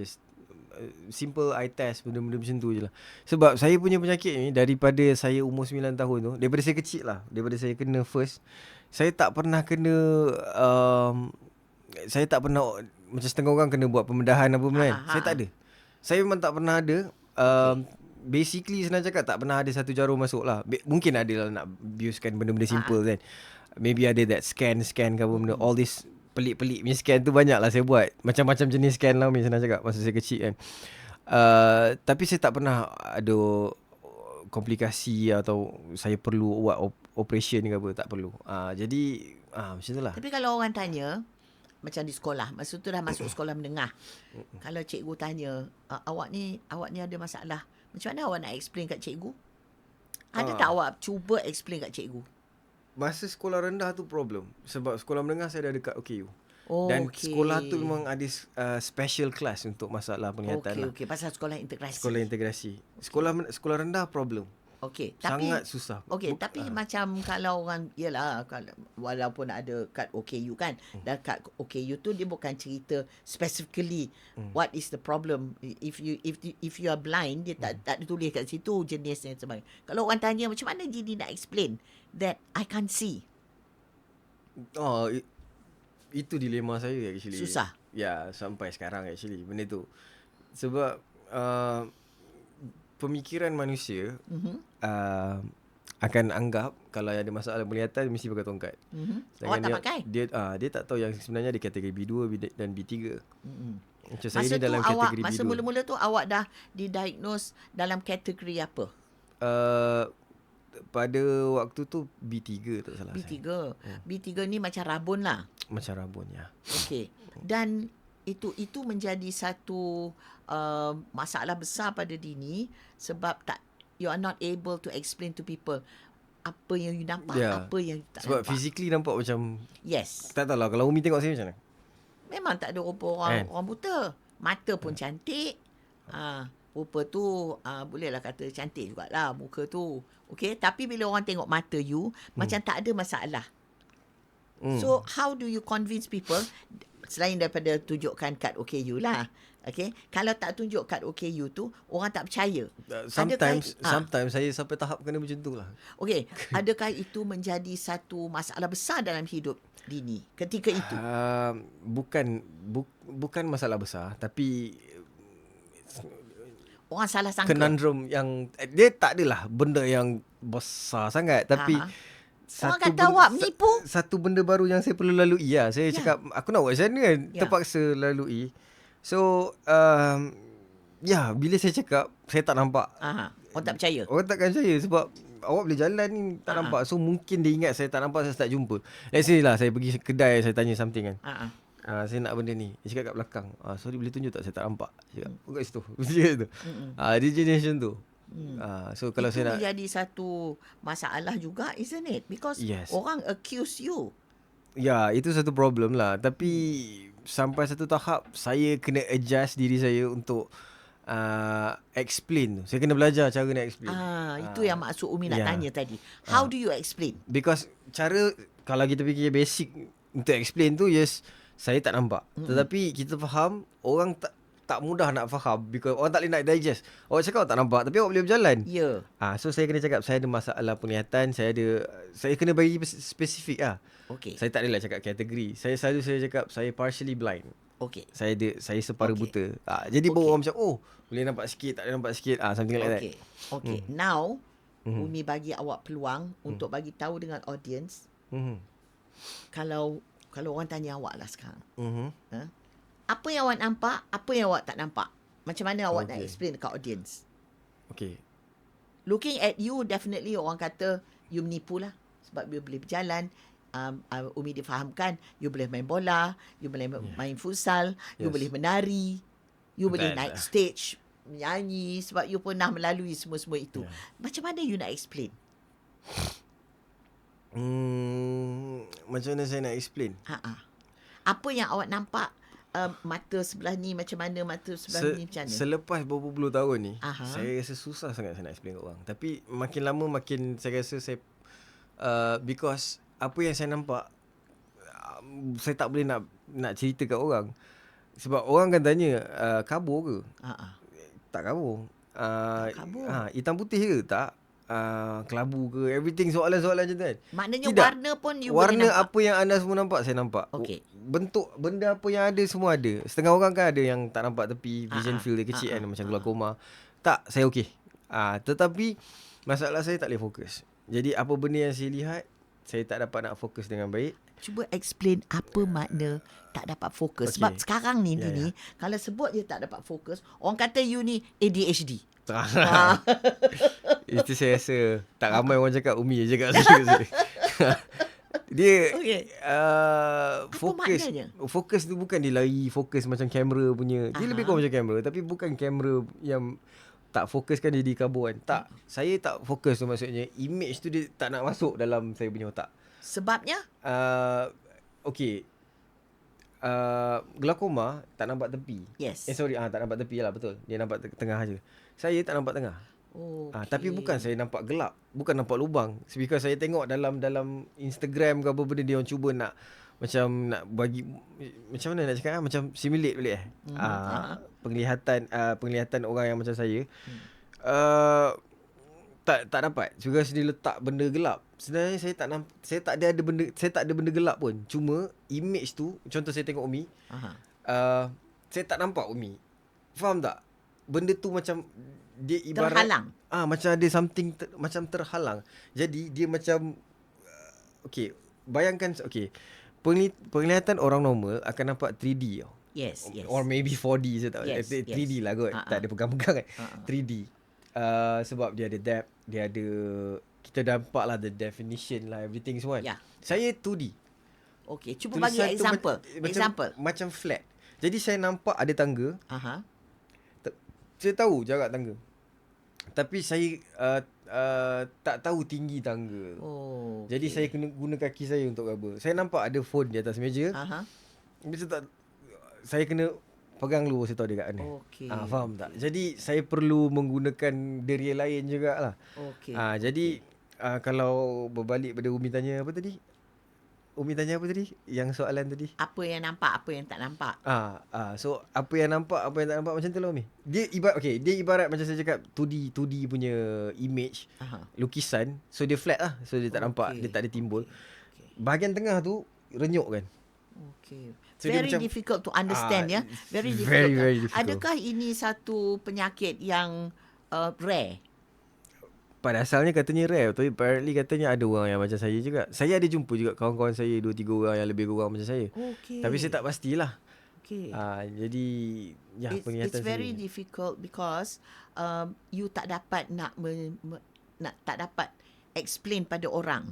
[SPEAKER 3] simple eye test, benda-benda macam tu je lah. Sebab saya punya penyakit ni daripada saya umur 9 tahun tu, daripada saya kecil lah, daripada saya kena first, saya tak pernah kena saya tak pernah macam setengah orang kena buat pembedahan apa benda kan. Saya tak ada. Saya memang tak pernah ada. Basically senang cakap tak pernah ada satu jarum masuk lah. Mungkin ada lah nak abusekan benda-benda simple kan. Maybe ada that scan ke apa benda. All this pelik-pelik punya scan tu banyak lah saya buat. Macam-macam jenis scan lah senang cakap masa saya kecil kan. Tapi saya tak pernah ada komplikasi atau saya perlu buat operation ke apa. Tak perlu. Jadi macam tu lah.
[SPEAKER 2] Tapi kalau orang tanya macam di sekolah, masa tu dah masuk sekolah menengah. Kalau cikgu tanya, awak ni ada masalah. Macam mana awak nak explain kat cikgu? Ada tak awak cuba explain kat cikgu?
[SPEAKER 3] Masa sekolah rendah tu problem. Sebab sekolah menengah saya dah dekat OKU.
[SPEAKER 2] Oh,
[SPEAKER 3] dan sekolah tu memang ada special class untuk masalah penglihatan lah.
[SPEAKER 2] Okey, pasal sekolah integrasi.
[SPEAKER 3] Sekolah integrasi. Sekolah rendah problem.
[SPEAKER 2] Okey,
[SPEAKER 3] sangat susah.
[SPEAKER 2] Okey, tapi macam kalau orang yalah, walaupun ada kad OKU kan, dan kad OKU tu dia bukan cerita specifically what is the problem. If you are blind, dia tak ditulis kat situ jenisnya sebagainya. Kalau orang tanya macam mana Dini nak explain that I can't see.
[SPEAKER 3] Itu dilema saya actually.
[SPEAKER 2] Susah.
[SPEAKER 3] Ya, sampai sekarang actually benda tu. Sebab pemikiran manusia akan anggap kalau ada masalah penglihatan mesti pakai tongkat.
[SPEAKER 2] Awak tak pakai?
[SPEAKER 3] Dia tak tahu yang sebenarnya ada kategori B2 dan B3. Macam saya
[SPEAKER 2] Masa
[SPEAKER 3] ni dalam kategori B2.
[SPEAKER 2] Masa mula-mula tu awak dah didiagnose dalam kategori apa?
[SPEAKER 3] Pada waktu tu B3 tak salah
[SPEAKER 2] B3.
[SPEAKER 3] saya.
[SPEAKER 2] B3 ni macam rabun lah.
[SPEAKER 3] Macam rabun ya.
[SPEAKER 2] Okey. Dan itu menjadi satu masalah besar pada Dini sebab you are not able to explain to people apa yang you nampak, apa yang you tak
[SPEAKER 3] sebab
[SPEAKER 2] nampak.
[SPEAKER 3] physically nampak macam tak tahulah kalau Umi tengok saya macam mana.
[SPEAKER 2] Memang tak ada rupa orang buta. Mata pun cantik. Rupa tu bolehlah kata cantik jugalah muka tu. Okey, tapi bila orang tengok mata you macam tak ada masalah. So how do you convince people selain daripada tunjukkan kad OKU lah. Okay. Kalau tak tunjuk kad OKU tu, orang tak percaya.
[SPEAKER 3] Sometimes saya sampai tahap kena macam tu lah.
[SPEAKER 2] Okay. Adakah itu menjadi satu masalah besar dalam hidup Dini ketika itu?
[SPEAKER 3] Bukan masalah besar, tapi
[SPEAKER 2] orang salah sangka.
[SPEAKER 3] conundrum yang dia tak adalah benda yang besar sangat, tapi
[SPEAKER 2] Orang kata awak menipu.
[SPEAKER 3] satu benda baru yang saya perlu lalui lah. Saya cakap aku nak buat macam mana kan, terpaksa lalui. So bila saya cakap saya tak nampak,
[SPEAKER 2] Orang tak percaya.
[SPEAKER 3] orang takkan percaya sebab awak boleh jalan ni tak nampak. So mungkin dia ingat saya tak nampak, saya tak jumpa. Let's say lah saya pergi kedai, saya tanya something kan. Saya nak benda ni. Dia cakap kat belakang. Sorry boleh tunjuk tak, saya tak nampak. Dia cakap kat situ. Dia tu. Dia jenis macam tu. So kalau
[SPEAKER 2] itu
[SPEAKER 3] saya nak,
[SPEAKER 2] jadi satu masalah juga, isn't it? Because orang accuse you.
[SPEAKER 3] ya, itu satu problem lah. Tapi sampai satu tahap saya kena adjust diri saya untuk explain tu. Saya kena belajar cara nak explain.
[SPEAKER 2] Itu yang maksud Umi nak tanya tadi. How do you explain?
[SPEAKER 3] Because cara, kalau kita fikir basic untuk explain tu, saya tak nampak. Tetapi kita faham, orang tak mudah nak faham because orang tak boleh nak digest. Awak cakap awak tak nampak tapi awak boleh berjalan.
[SPEAKER 2] Ya.
[SPEAKER 3] So saya kena cakap saya ada masalah penglihatan, saya kena bagi spesifik lah.
[SPEAKER 2] Okey.
[SPEAKER 3] Saya tak adalah cakap kategori. Saya cakap saya partially blind.
[SPEAKER 2] Okey.
[SPEAKER 3] Saya separa buta. Jadi baru orang macam, boleh nampak sikit, tak boleh nampak sikit, something like that.
[SPEAKER 2] Okey. Now Umi bagi awak peluang untuk bagi tahu dengan audience. Kalau orang tanya awak lah sekarang. Apa yang awak nampak, apa yang awak tak nampak? Macam mana awak nak explain dekat audience?
[SPEAKER 3] Okay.
[SPEAKER 2] Looking at you, definitely orang kata you menipu lah. Sebab you boleh berjalan. Umi difahamkan, you boleh main bola, you boleh main futsal, you boleh menari, you boleh naik stage, menyanyi, sebab you pernah melalui semua-semua itu. Macam mana you nak explain?
[SPEAKER 3] Macam mana saya nak explain?
[SPEAKER 2] Apa yang awak nampak, mata sebelah ni macam mana, mata sebelah ni macam mana?
[SPEAKER 3] Selepas beberapa puluh tahun ni, saya rasa susah sangat saya nak explain kat orang. Tapi makin lama makin saya rasa saya because apa yang saya nampak, saya tak boleh nak cerita kat orang. Sebab orang akan tanya, kabur ke? Tak kabur.
[SPEAKER 2] Kabur.
[SPEAKER 3] Hitam putih ke? Tak. Kelabu ke? Everything, soalan-soalan macam tu kan.
[SPEAKER 2] Maknanya
[SPEAKER 3] tidak.
[SPEAKER 2] Warna pun you
[SPEAKER 3] warna
[SPEAKER 2] boleh nampak.
[SPEAKER 3] apa yang anda semua nampak, saya nampak.
[SPEAKER 2] Okey.
[SPEAKER 3] Bentuk benda apa yang ada semua ada. Setengah orang kan ada yang tak nampak tepi, vision field dia kecil kan, macam glaukoma. Tak, saya okey. Tetapi masalah saya tak boleh fokus. Jadi apa benda yang saya lihat, saya tak dapat nak fokus dengan baik.
[SPEAKER 2] Cuba explain apa makna tak dapat fokus. Sebab sekarang ni kalau sebut dia tak dapat fokus, orang kata you ni ADHD.
[SPEAKER 3] Itu saya rasa tak ramai orang cakap, Umi je cakap dia fokus tu bukan dia lari fokus macam kamera punya. Dia lebih kurang macam kamera, tapi bukan kamera yang tak fokuskan jadi kabur kan. Tak, saya tak fokus tu, maksudnya image tu dia tak nak masuk dalam saya punya otak.
[SPEAKER 2] Sebabnya?
[SPEAKER 3] Okay, glaukoma tak nampak tepi.
[SPEAKER 2] Yes.
[SPEAKER 3] Tak nampak tepi lah, betul. Dia nampak tengah aja. Saya tak nampak tengah. Tapi bukan saya nampak gelap, bukan nampak lubang. Because saya tengok dalam Instagram ke apa benda, dia orang cuba nak macam nak bagi, macam mana nak cakap, macam simulate balik penglihatan orang yang macam saya. Tak dapat. Juga dia letak benda gelap. Sebenarnya saya tak ada benda gelap pun. Cuma image tu, contoh saya tengok Umi, saya tak nampak Umi. Faham tak? Benda tu macam dia ibarat
[SPEAKER 2] terhalang.
[SPEAKER 3] Macam ada something macam terhalang. Jadi dia macam bayangkan penglihatan orang normal akan nampak 3D tau.
[SPEAKER 2] Yes.
[SPEAKER 3] Or maybe 4D, saya tak 3D lah kot. Tak ada pegang-pegang kan. 3D. Sebab dia ada depth, dia ada, kita nampak lah the definition lah, everything semua kan. Saya 2D.
[SPEAKER 2] Okay, cuba bagi example.
[SPEAKER 3] Macam flat. Jadi saya nampak ada tangga. Saya tahu jarak tangga. Tapi saya tak tahu tinggi tangga. Jadi saya kena guna kaki saya untuk raba. Saya nampak ada phone di atas meja. Saya kena pegang dulu, saya tahu dia kat mana. Faham tak? Jadi saya perlu menggunakan diri lain jugalah. Jadi kalau berbalik pada Umi tanya apa tadi? Yang soalan tadi.
[SPEAKER 2] Apa yang nampak, apa yang tak nampak.
[SPEAKER 3] So apa yang nampak, apa yang tak nampak, macam tu lah Umi. Dia ibarat macam saya cakap 2D punya image, lukisan. So dia flat lah. So dia tak nampak, dia tak ada timbul. Bahagian tengah tu renyuk kan. So, dia
[SPEAKER 2] very
[SPEAKER 3] macam,
[SPEAKER 2] difficult to understand ya. Very difficult.
[SPEAKER 3] very, very difficult.
[SPEAKER 2] Adakah ini satu penyakit yang rare?
[SPEAKER 3] Pada asalnya katanya rare, tapi apparently katanya ada orang yang macam saya juga. Saya ada jumpa juga kawan-kawan saya 2-3 orang yang lebih kurang macam saya.
[SPEAKER 2] Okay.
[SPEAKER 3] Tapi saya tak pastilah.
[SPEAKER 2] Okay.
[SPEAKER 3] Jadi ya, penglihatan
[SPEAKER 2] It's very
[SPEAKER 3] saya.
[SPEAKER 2] difficult because you tak dapat tak dapat explain pada orang.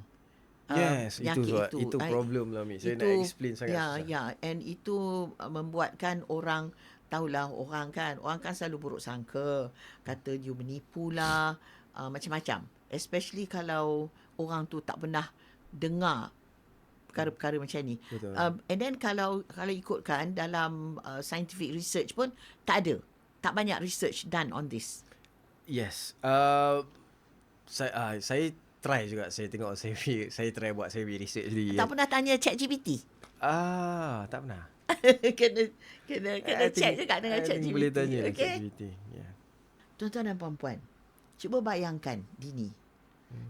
[SPEAKER 3] Yes, itu
[SPEAKER 2] penyakit
[SPEAKER 3] sebab itu problem lah, Mi. Saya nak explain sangat susah.
[SPEAKER 2] Ya, and itu membuatkan orang tahulah orang kan selalu buruk sangka, kata you menipu lah, macam-macam. Especially kalau orang tu tak pernah dengar perkara-perkara macam ni.
[SPEAKER 3] Betul.
[SPEAKER 2] And then kalau ikutkan dalam scientific research pun tak banyak research done on this.
[SPEAKER 3] Yes. Saya try juga. Saya tengok saya try buat saya research sendiri.
[SPEAKER 2] Tak pernah tanya ChatGPT?
[SPEAKER 3] Tak pernah.
[SPEAKER 2] kena check juga dengan ChatGPT.
[SPEAKER 3] Boleh tanya dengan
[SPEAKER 2] Okay.
[SPEAKER 3] ChatGPT. Yeah.
[SPEAKER 2] Tuan-tuan dan puan-puan, cuba bayangkan Dini.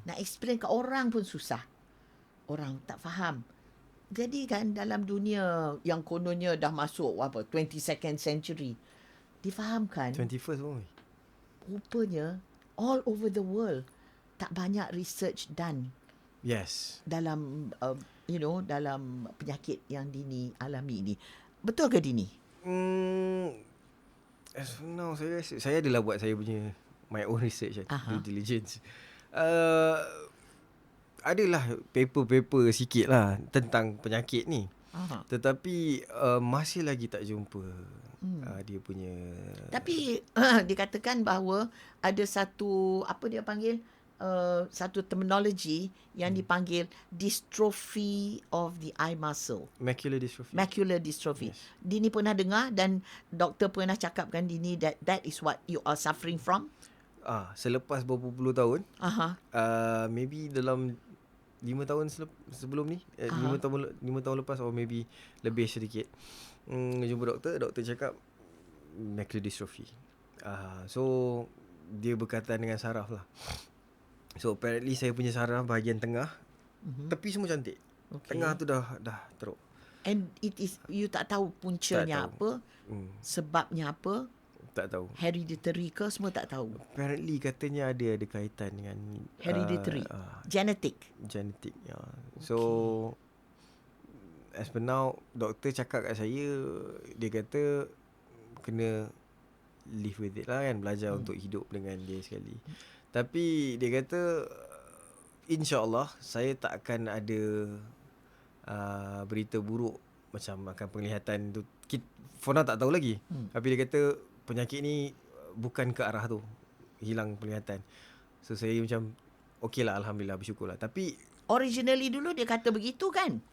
[SPEAKER 2] Nak explain ke orang pun susah. Orang tak faham. Jadi kan dalam dunia yang kononnya dah masuk 22nd century, difahamkan
[SPEAKER 3] 21st pun.
[SPEAKER 2] rupanya all over the world tak banyak research done
[SPEAKER 3] Yes.
[SPEAKER 2] dalam dalam penyakit yang Dini alami ini. Betul ke Dini?
[SPEAKER 3] As of now, saya adalah buat saya punya my own research, due diligence. Adalah paper-paper sikit lah tentang penyakit ni. Tetapi masih lagi tak jumpa dia punya.
[SPEAKER 2] Tapi dikatakan bahawa ada satu, apa dia panggil, satu terminologi yang dipanggil dystrophy of the eye muscle.
[SPEAKER 3] Macular dystrophy.
[SPEAKER 2] Macular dystrophy.
[SPEAKER 3] Yes.
[SPEAKER 2] Dini pernah dengar dan doktor pernah cakapkan Dini that is what you are suffering from?
[SPEAKER 3] Selepas beberapa puluh tahun, maybe dalam 5 tahun sebelum ni, 5 tahun lepas, or maybe lebih sedikit, jumpa doktor cakap macular dystrophy. So dia berkaitan dengan saraf lah. So apparently saya punya saraf bahagian tengah, tepi semua cantik.
[SPEAKER 2] Okay.
[SPEAKER 3] Tengah tu dah teruk.
[SPEAKER 2] And it is, you tak tahu puncanya
[SPEAKER 3] Tak tahu.
[SPEAKER 2] apa, sebabnya apa,
[SPEAKER 3] Tak tahu.
[SPEAKER 2] hereditary ke, semua tak tahu.
[SPEAKER 3] Apparently katanya ada kaitan dengan
[SPEAKER 2] Hereditary, genetic.
[SPEAKER 3] genetik. So as per now, doktor cakap kat saya, dia kata kena live with it lah kan, belajar untuk hidup dengan dia sekali. Tapi dia kata insya-Allah saya tak akan ada berita buruk macam akan penglihatan tu. For now tak tahu lagi. Tapi dia kata penyakit ni bukan ke arah tu, hilang penglihatan. So saya macam okey lah, alhamdulillah, bersyukurlah. Tapi
[SPEAKER 2] Originally dulu dia kata begitu kan?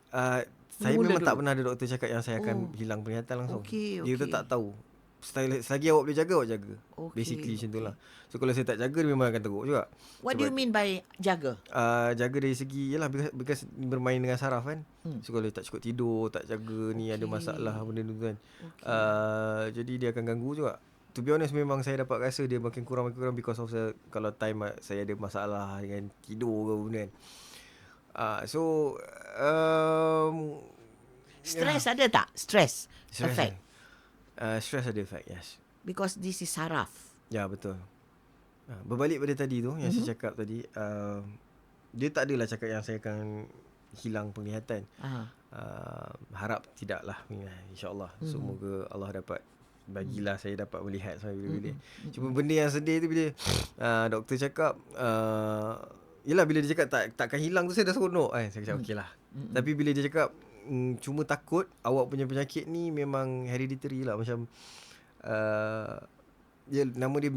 [SPEAKER 3] saya
[SPEAKER 2] Mula
[SPEAKER 3] memang
[SPEAKER 2] dulu.
[SPEAKER 3] tak pernah ada doktor cakap yang saya akan hilang penglihatan langsung.
[SPEAKER 2] Okey,
[SPEAKER 3] Dia kata
[SPEAKER 2] okey.
[SPEAKER 3] tak tahu. Selagi awak boleh jaga, awak jaga.
[SPEAKER 2] Okey,
[SPEAKER 3] Basically macam tu
[SPEAKER 2] okey.
[SPEAKER 3] lah. So kalau saya tak jaga, dia memang akan teruk juga.
[SPEAKER 2] What do you mean by jaga?
[SPEAKER 3] Jaga dari segi, yalah, because bermain dengan saraf kan. So kalau tak cukup tidur, tak jaga ni, ada masalah benda tu kan. Jadi dia akan ganggu juga. To be honest, memang saya dapat rasa dia makin kurang because of kalau time saya ada masalah dengan tidur ke benda kan. So
[SPEAKER 2] Stress ada tak? Stress effect?
[SPEAKER 3] Stress ada effect, yes.
[SPEAKER 2] Because this is saraf.
[SPEAKER 3] Ya, betul. Berbalik pada tadi tu yang saya cakap tadi, dia tak adalah cakap yang saya akan hilang penglihatan. Harap tidaklah, insya-Allah. Semoga Allah dapat bagilah saya dapat melihat sampai bila-bila. Cuma benda yang sedih tu bila doktor cakap yelah, bila dia cakap takkan hilang tu saya dah seronok kan. Saya cakap okeylah. Tapi bila dia cakap cuma takut awak punya penyakit ni memang hereditary lah, macam nama dia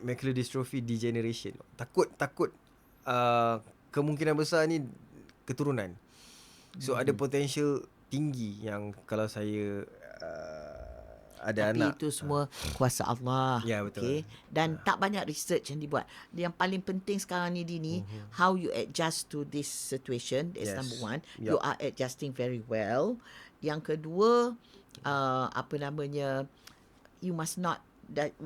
[SPEAKER 3] macular dystrophy degeneration. Takut kemungkinan besar ni keturunan. So ada potential tinggi yang kalau saya ada
[SPEAKER 2] Tapi
[SPEAKER 3] anak.
[SPEAKER 2] itu semua kuasa Allah.
[SPEAKER 3] Ya, betul.
[SPEAKER 2] Okay? Dan tak banyak research yang dibuat. Yang paling penting sekarang ni Dini, how you adjust to this situation. That's
[SPEAKER 3] Yes.
[SPEAKER 2] number one.
[SPEAKER 3] Yup.
[SPEAKER 2] You are adjusting very well. Yang kedua, you must not,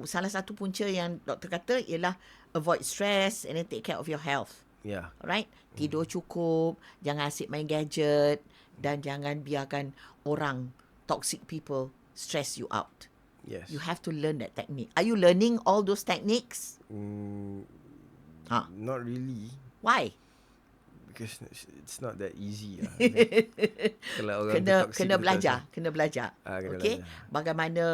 [SPEAKER 2] salah satu punca yang doktor kata ialah avoid stress and then take care of your health.
[SPEAKER 3] Ya.
[SPEAKER 2] Alright? Tidur cukup, jangan asyik main gadget. dan jangan biarkan orang, toxic people stress you out.
[SPEAKER 3] Yes.
[SPEAKER 2] You have to learn that technique. Are you learning all those techniques? Ha.
[SPEAKER 3] Not really.
[SPEAKER 2] Why?
[SPEAKER 3] Because it's not that easy lah. Kalau orang tu
[SPEAKER 2] Kena
[SPEAKER 3] toxic,
[SPEAKER 2] kena
[SPEAKER 3] kita
[SPEAKER 2] belajar,
[SPEAKER 3] tak
[SPEAKER 2] kena belajar.
[SPEAKER 3] kena
[SPEAKER 2] Okay?
[SPEAKER 3] belajar.
[SPEAKER 2] Bagaimana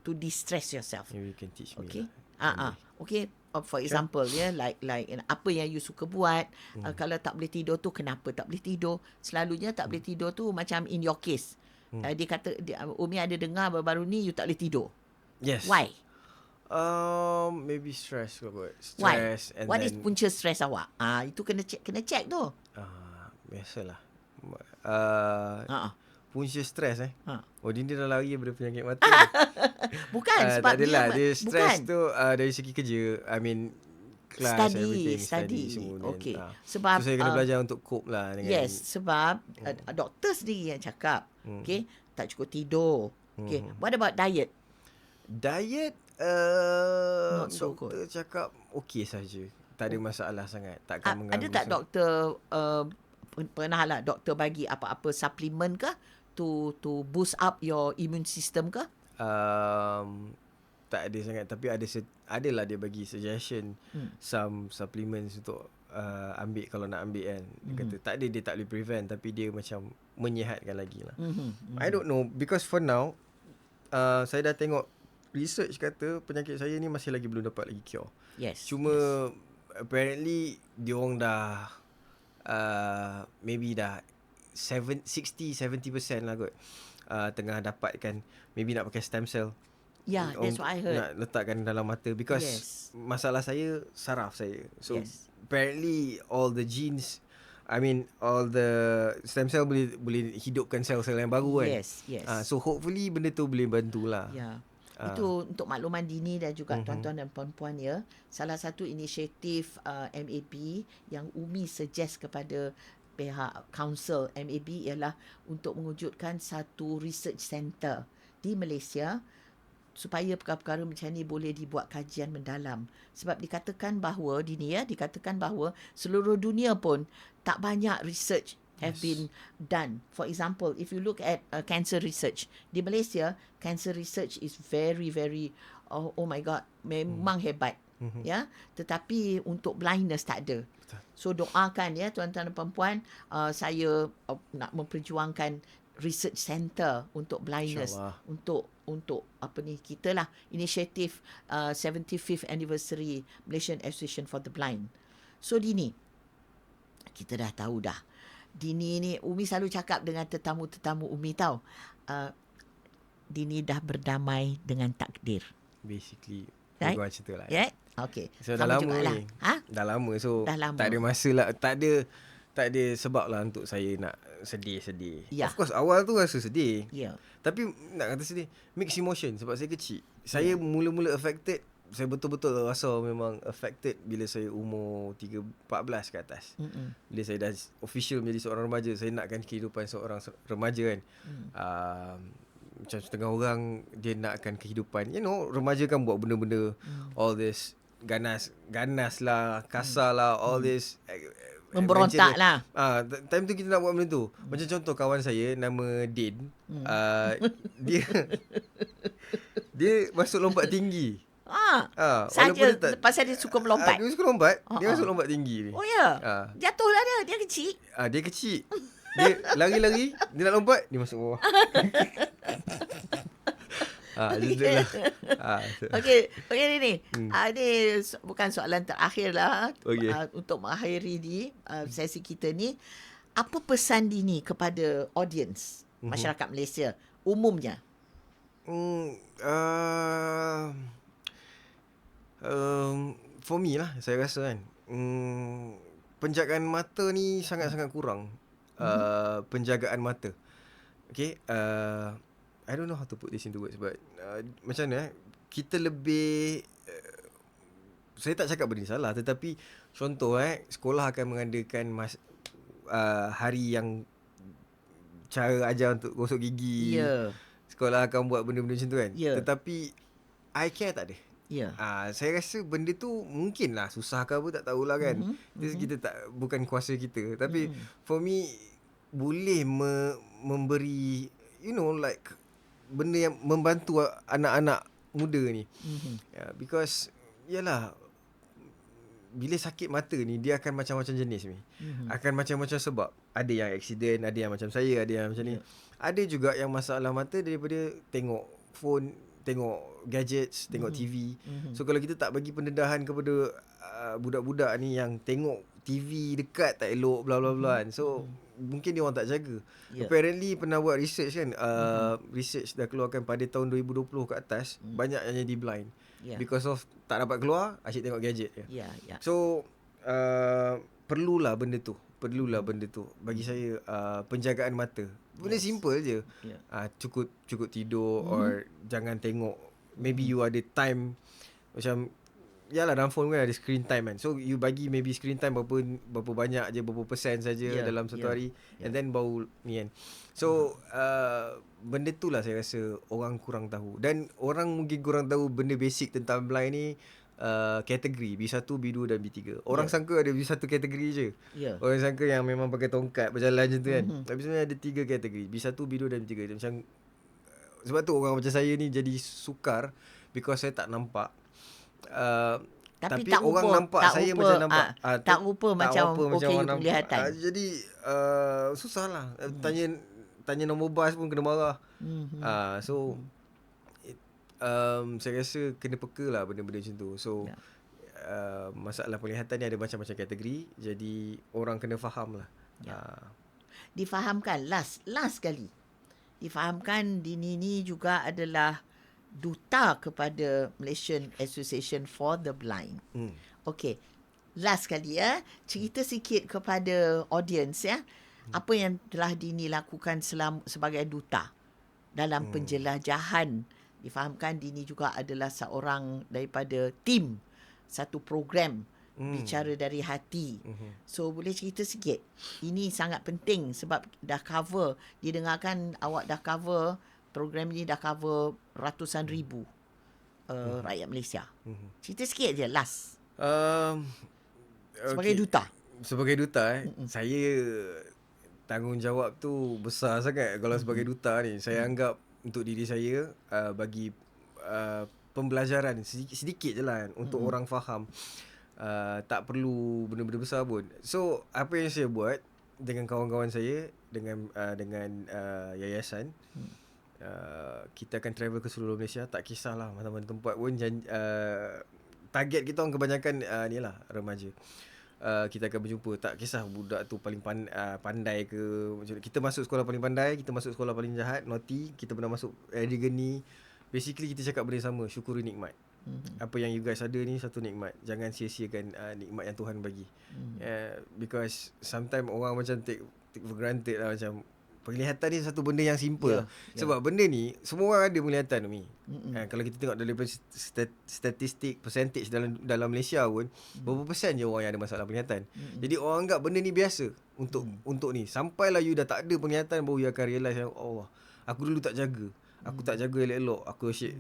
[SPEAKER 2] to distress yourself.
[SPEAKER 3] Maybe you can teach me.
[SPEAKER 2] Okay.
[SPEAKER 3] lah.
[SPEAKER 2] Okay. For example, like apa yang you suka buat. Kalau tak boleh tidur tu, kenapa tak boleh tidur? Selalunya tak boleh tidur tu macam in your case. Dia kata, Umi ada dengar baru-baru ni you tak boleh tidur.
[SPEAKER 3] Yes.
[SPEAKER 2] Why?
[SPEAKER 3] Maybe stress kot.
[SPEAKER 2] Why?
[SPEAKER 3] Stress and
[SPEAKER 2] What
[SPEAKER 3] then
[SPEAKER 2] is punca stress awak? Itu kena check tu.
[SPEAKER 3] biasalah.
[SPEAKER 2] Ha.
[SPEAKER 3] Punca stress
[SPEAKER 2] Ha.
[SPEAKER 3] Oh, dia dah lari daripada penyakit mata.
[SPEAKER 2] Bukan sebab
[SPEAKER 3] tak adalah. Dia
[SPEAKER 2] bukan.
[SPEAKER 3] stress tu dari segi kerja. I mean class everything.
[SPEAKER 2] Study.
[SPEAKER 3] Semua.
[SPEAKER 2] Okay.
[SPEAKER 3] Then,
[SPEAKER 2] Sebab
[SPEAKER 3] so saya kena belajar untuk cope lah dengan.
[SPEAKER 2] yes, sebab doktor sendiri yang cakap, okay, tak cukup tidur. Okay. What about diet?
[SPEAKER 3] Diet
[SPEAKER 2] Not so
[SPEAKER 3] doktor cakap okey saja. Tak ada masalah sangat. Takkan mengganggu.
[SPEAKER 2] Ada tak doktor pernah lah doktor bagi apa-apa suplemen ke to boost up your immune system ke?
[SPEAKER 3] Tak ada sangat, tapi adalah dia bagi suggestion some supplements untuk ambil kalau nak ambil kan. Dia kata tak ada, dia tak boleh prevent, tapi dia macam menyihatkan lagi lah. I don't know, because for now saya dah tengok research kata penyakit saya ni masih lagi belum dapat lagi cure.
[SPEAKER 2] Yes.
[SPEAKER 3] Cuma apparently diorang dah maybe dah 60-70% lah kot, tengah dapatkan, maybe nak pakai stem cell.
[SPEAKER 2] Yeah, that's what I heard.
[SPEAKER 3] Nak letakkan dalam mata, because
[SPEAKER 2] Yes.
[SPEAKER 3] masalah saya saraf saya. So
[SPEAKER 2] Yes.
[SPEAKER 3] apparently all the genes, I mean all the stem cell boleh hidupkan sel-sel yang baru kan.
[SPEAKER 2] Yes, yes.
[SPEAKER 3] So hopefully benda tu boleh bantulah.
[SPEAKER 2] Ya. Itu untuk makluman dini dan juga tuan-tuan dan puan-puan ya. Salah satu inisiatif MAB yang Umi suggest kepada pihak council MAB ialah untuk mewujudkan satu research center di Malaysia supaya perkara-perkara macam ni boleh dibuat kajian mendalam. Sebab dikatakan bahawa dikatakan bahawa seluruh dunia pun tak banyak research have been done. For example, if you look at cancer research di Malaysia, cancer research is very very oh my god, memang hebat. Ya, tetapi untuk blindness tak ada. So doakan ya tuan-tuan dan puan-puan, saya nak memperjuangkan research center untuk blindness, untuk apa ni, kita lah inisiatif 75th anniversary Malaysian Association for the Blind. So Dini, kita dah tahu dah. Dini ni, Umi selalu cakap dengan tetamu-tetamu Umi tahu, Dini dah berdamai dengan takdir.
[SPEAKER 3] Basically,
[SPEAKER 2] Right?
[SPEAKER 3] gua cerita lah.
[SPEAKER 2] Yeah? Okay.
[SPEAKER 3] So dah lama ni.
[SPEAKER 2] Ha?
[SPEAKER 3] Dah lama, so
[SPEAKER 2] Dah lama.
[SPEAKER 3] tak ada masa lah, tak ada sebab lah untuk saya nak sedih-sedih.
[SPEAKER 2] Ya.
[SPEAKER 3] Of course awal tu rasa sedih.
[SPEAKER 2] Ya.
[SPEAKER 3] Tapi nak kata sedih, mixed emotion sebab saya kecil. Saya mula-mula affected, saya betul-betul rasa memang affected bila saya umur 14 ke atas. Bila saya dah official menjadi seorang remaja, saya nakkan kehidupan seorang remaja kan. Macam setengah orang dia nakkan kehidupan, you know, remaja kan buat benda-benda all this ganas lah, kasar lah, all this
[SPEAKER 2] Memberontak lah.
[SPEAKER 3] Time tu kita nak buat benda tu. Macam contoh kawan saya nama Din, dia masuk lompat tinggi.
[SPEAKER 2] Saja pasal dia suka melompat.
[SPEAKER 3] Dia suka lompat, dia masuk lompat tinggi ni.
[SPEAKER 2] Oh ya. Jatuhlah dia kecil.
[SPEAKER 3] Dia kecil. Dia lari-lari, dia nak lompat, dia masuk bawah. Jujurlah.
[SPEAKER 2] Okey ni. Ini bukan soalan terakhir lah.
[SPEAKER 3] Okey.
[SPEAKER 2] Untuk mengakhiri di sesi kita ni, apa pesan Dini kepada audience masyarakat Malaysia umumnya?
[SPEAKER 3] For me lah, saya rasa kan, penjagaan mata ni sangat-sangat kurang. Penjagaan mata. Okay, I don't know how to put this into words, but macam mana kita lebih, saya tak cakap benda ni salah, tetapi contoh sekolah akan mengadakan hari yang cara ajar untuk gosok gigi. Sekolah akan buat benda-benda macam tu kan. Tetapi eye care tak ada. Saya rasa benda tu mungkin lah susah ke apa, tak tahulah kan. Kita tak, bukan kuasa kita. Tapi for me, boleh memberi like benda yang membantu anak-anak muda ni. Because yalah, bila sakit mata ni dia akan macam-macam jenis ni. Akan macam-macam sebab. Ada yang accident, ada yang macam saya, ada yang macam ni. Ada juga yang masalah mata daripada tengok phone, tengok gadgets, tengok TV. So kalau kita tak bagi pendedahan kepada budak-budak ni yang tengok TV dekat tak elok bla bla bla kan. So mungkin dia orang tak jaga. Apparently pernah buat research kan, research dah keluarkan pada tahun 2020 ke atas, banyak yang jadi blind. Because of tak dapat keluar, asyik tengok gadget je. So perlulah benda tu. Bagi saya penjagaan mata. Benda simple je. Cukup tidur or jangan tengok. Maybe you ada time macam yalah, dalam phone kan ada screen time kan. So you bagi maybe screen time berapa banyak je, berapa persen saja dalam satu hari, and then baru ni kan. So benda tu lah saya rasa orang kurang tahu. Dan orang mungkin kurang tahu benda basic tentang blind ni. Kategori B1, B2 dan B3. Orang sangka ada B1 kategori je. Orang sangka yang memang pakai tongkat berjalan macam tu kan. Tapi sebenarnya ada 3 kategori, B1, B2 dan B3. Macam sebab tu orang macam saya ni jadi sukar because saya tak nampak. Tapi
[SPEAKER 2] tak
[SPEAKER 3] orang
[SPEAKER 2] rupa,
[SPEAKER 3] nampak
[SPEAKER 2] tak
[SPEAKER 3] saya
[SPEAKER 2] rupa,
[SPEAKER 3] macam nampak
[SPEAKER 2] tak rupa macam
[SPEAKER 3] macam orang nampak.
[SPEAKER 2] kelihatan.
[SPEAKER 3] Jadi susah lah. Tanya nombor bas pun kena marah. So saya rasa kena peka lah benda-benda macam tu. So masalah penglihatan ni ada macam-macam kategori. Jadi orang kena faham lah.
[SPEAKER 2] Difahamkan last sekali. Difahamkan Dini ni juga adalah duta kepada Malaysian Association for the Blind. Okay. Last sekali cerita sikit kepada audience apa yang telah Dini lakukan sebagai duta dalam penjelajahan. Difahamkan Dini juga adalah seorang daripada tim satu program bicara dari hati. So boleh cerita sikit. Ini sangat penting sebab dah cover, didengarkan awak dah cover, program ni dah cover ratusan ribu rakyat Malaysia. Cerita sikit je last. Sebagai duta.
[SPEAKER 3] Sebagai duta saya tanggungjawab tu besar sangat kalau sebagai duta ni. Saya anggap untuk diri saya bagi pembelajaran sedikit je lah untuk orang faham. Tak perlu benda-benda besar pun. So apa yang saya buat dengan kawan-kawan saya, dengan yayasan, kita akan travel ke seluruh Malaysia. Tak kisahlah mana-mana tempat pun. Target kita orang kebanyakan ni lah, remaja. Kita akan berjumpa. Tak kisah budak tu paling pandai ke. Kita masuk sekolah paling pandai, kita masuk sekolah paling jahat, naughty, kita pernah masuk geni. Basically kita cakap benda sama, syukuri nikmat. Apa yang you guys ada ni satu nikmat. Jangan sia-siakan nikmat yang Tuhan bagi. Because sometimes orang macam take for granted lah, macam penglihatan ni satu benda yang simple. Sebab benda ni semua orang ada penglihatan ni. Kalau kita tengok dalam statistik percentage dalam Malaysia pun, berapa persen je orang yang ada masalah penglihatan. Jadi orang anggap benda ni biasa untuk ni. Sampailah you dah tak ada penglihatan baru you akan realise, Allah, aku dulu tak jaga. Aku tak jaga elok-elok. Aku asyik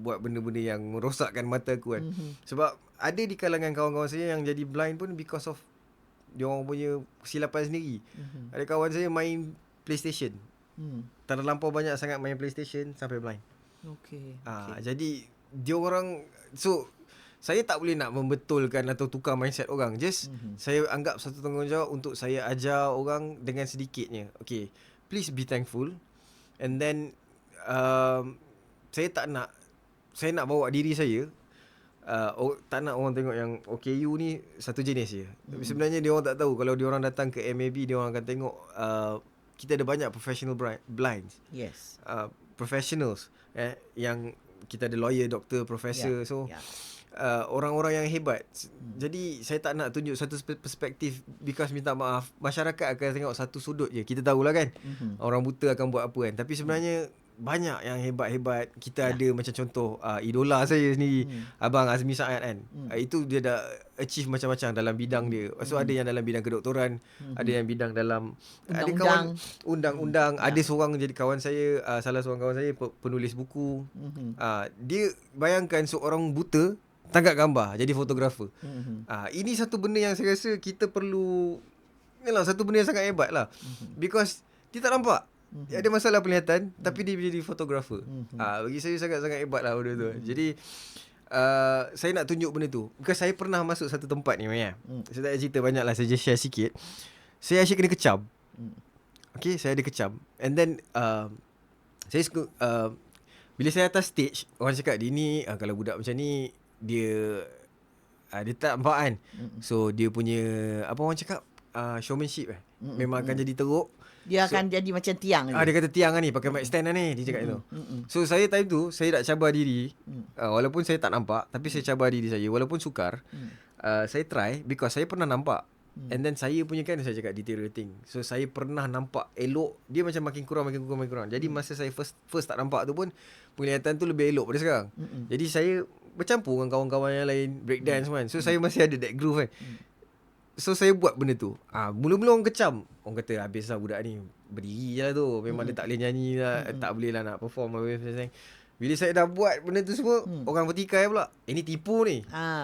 [SPEAKER 3] buat benda-benda yang merosakkan mata aku kan. Sebab ada di kalangan kawan-kawan saya yang jadi blind pun because of dia orang punya kesilapan sendiri. Ada kawan saya main PlayStation. Terlampau banyak sangat main PlayStation sampai blind.
[SPEAKER 2] Okay.
[SPEAKER 3] Jadi dia orang, so saya tak boleh nak membetulkan atau tukar mindset orang. Just saya anggap satu tanggungjawab untuk saya ajar orang dengan sedikitnya. Okay, please be thankful. And then saya nak bawa diri saya, tak nak orang tengok yang OKU ni satu jenis je. Tapi sebenarnya dia orang tak tahu. Kalau dia orang datang ke MAB, dia orang akan tengok kita ada banyak professional blinds.
[SPEAKER 2] Yes.
[SPEAKER 3] Professionals yang kita ada lawyer, doktor, profesor. Orang-orang yang hebat. Jadi saya tak nak tunjuk satu perspektif, because minta maaf, masyarakat akan tengok satu sudut je. Kita tahulah kan, orang buta akan buat apa kan. Tapi sebenarnya banyak yang hebat-hebat. Kita ada macam contoh idola saya sendiri, Abang Azmi Saad kan. Itu dia dah achieve macam-macam dalam bidang dia. So ada yang dalam bidang kedoktoran, ada yang bidang dalam undang-undang. Ada seorang jadi kawan saya, salah seorang kawan saya penulis buku. Dia bayangkan seorang buta tangkap gambar, jadi fotografer. Ini satu benda yang saya rasa kita perlu ni lah satu benda yang sangat hebat lah. Because dia tak nampak. Dia ada masalah penglihatan tapi dia jadi fotografer. Bagi saya sangat-sangat hebat lah benda tu. Jadi saya nak tunjuk benda tu. Because saya pernah masuk satu tempat ni, Maya. Saya tak cerita banyak lah, saya just share sikit. Saya asyik kena kecam. Okay, saya ada kecam. And then saya suka bila saya atas stage, orang cakap dia ni kalau budak macam ni dia tak nampak kan. So dia punya apa orang cakap showmanship memang akan jadi teruk.
[SPEAKER 2] Dia akan jadi macam tiang.
[SPEAKER 3] Dia kata tiang ni pakai mic stand ni, dia cakap itu. So saya time tu saya nak cabar diri, walaupun saya tak nampak tapi saya cabar diri saya walaupun sukar. Saya try because saya pernah nampak. And then saya punya kan saya cakap deteriorating. So saya pernah nampak elok, dia macam makin kurang. Jadi masa saya first tak nampak tu pun penglihatan tu lebih elok pada sekarang. Jadi saya bercampur dengan kawan-kawan yang lain breakdance kan. So saya masih ada that groove kan. So saya buat benda tu. Mula-mula orang kecam. Orang kata habislah budak ni berdiri je lah tu. Memang dia tak boleh nyanyi lah, tak boleh lah nak perform. Bila saya dah buat benda tu semua, orang bertikai pula. Ini tipu ni.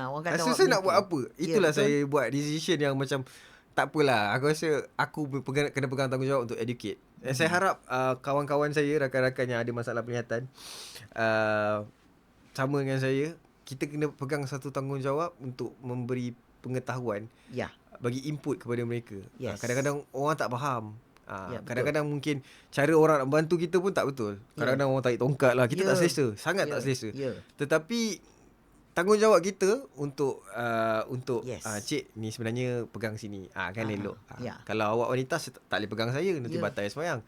[SPEAKER 2] Orang kata
[SPEAKER 3] so saya nak buat apa? Itulah saya buat decision yang macam tak apalah. Aku rasa aku kena pegang tanggungjawab untuk educate. Saya harap kawan-kawan saya, rakan-rakan yang ada masalah penglihatan sama dengan saya, kita kena pegang satu tanggungjawab untuk memberi pengetahuan, bagi input kepada mereka. Kadang-kadang orang tak faham. Kadang-kadang mungkin cara orang nak bantu kita pun tak betul. Kadang-kadang orang tarik tongkat lah. Kita tak selesa, sangat tak selesa. Tetapi tanggungjawab kita untuk cik ni sebenarnya pegang sini kan elok. Kalau awak wanita tak boleh pegang saya, nanti batal sembahyang.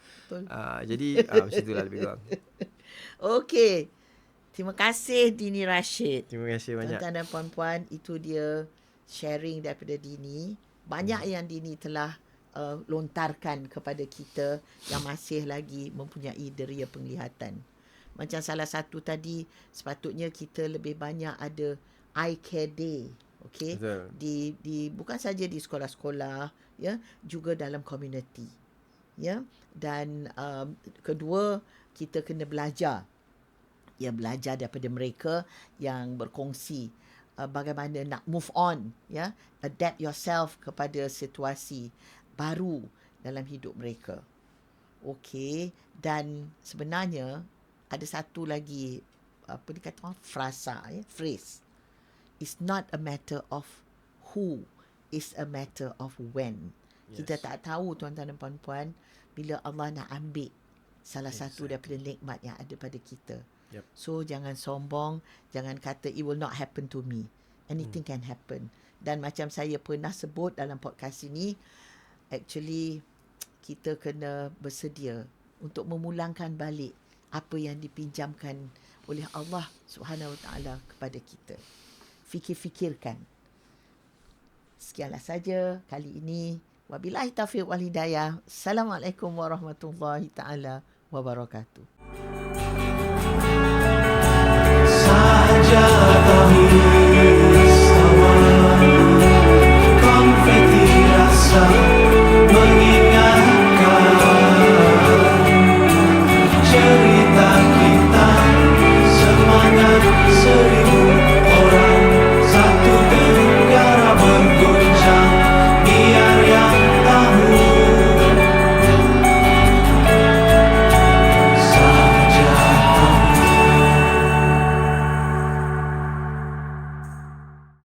[SPEAKER 3] Jadi macam itulah lebih kurang.
[SPEAKER 2] Okey. Terima kasih Dini Rashid.
[SPEAKER 3] Terima kasih banyak.
[SPEAKER 2] Tuan-tuan dan puan-puan, itu dia sharing daripada Dini. Banyak yang Dini telah lontarkan kepada kita yang masih lagi mempunyai deria penglihatan. Macam salah satu tadi, sepatutnya kita lebih banyak ada eye care day, okey, di bukan saja di sekolah-sekolah, ya, juga dalam community, ya. Dan kedua, kita kena belajar daripada mereka yang berkongsi bagaimana nak move on, ya, adapt yourself kepada situasi baru dalam hidup mereka. Okey, dan sebenarnya ada satu lagi apa dikata frasa, phrase. It's not a matter of who, it's a matter of when. Kita tak tahu tuan-tuan dan puan-puan bila Allah nak ambil salah satu daripada nikmat yang ada pada kita. So jangan sombong, jangan kata it will not happen to me. Anything can happen. Dan macam saya pernah sebut dalam podcast ini, actually kita kena bersedia untuk memulangkan balik apa yang dipinjamkan oleh Allah Subhanahu Wa Taala kepada kita. Fikir-fikirkan. Sekianlah saja kali ini. Wabillahi taufiq wal hidayah. Assalamualaikum warahmatullahi taala wabarakatuh.
[SPEAKER 1] Saja Tauhid.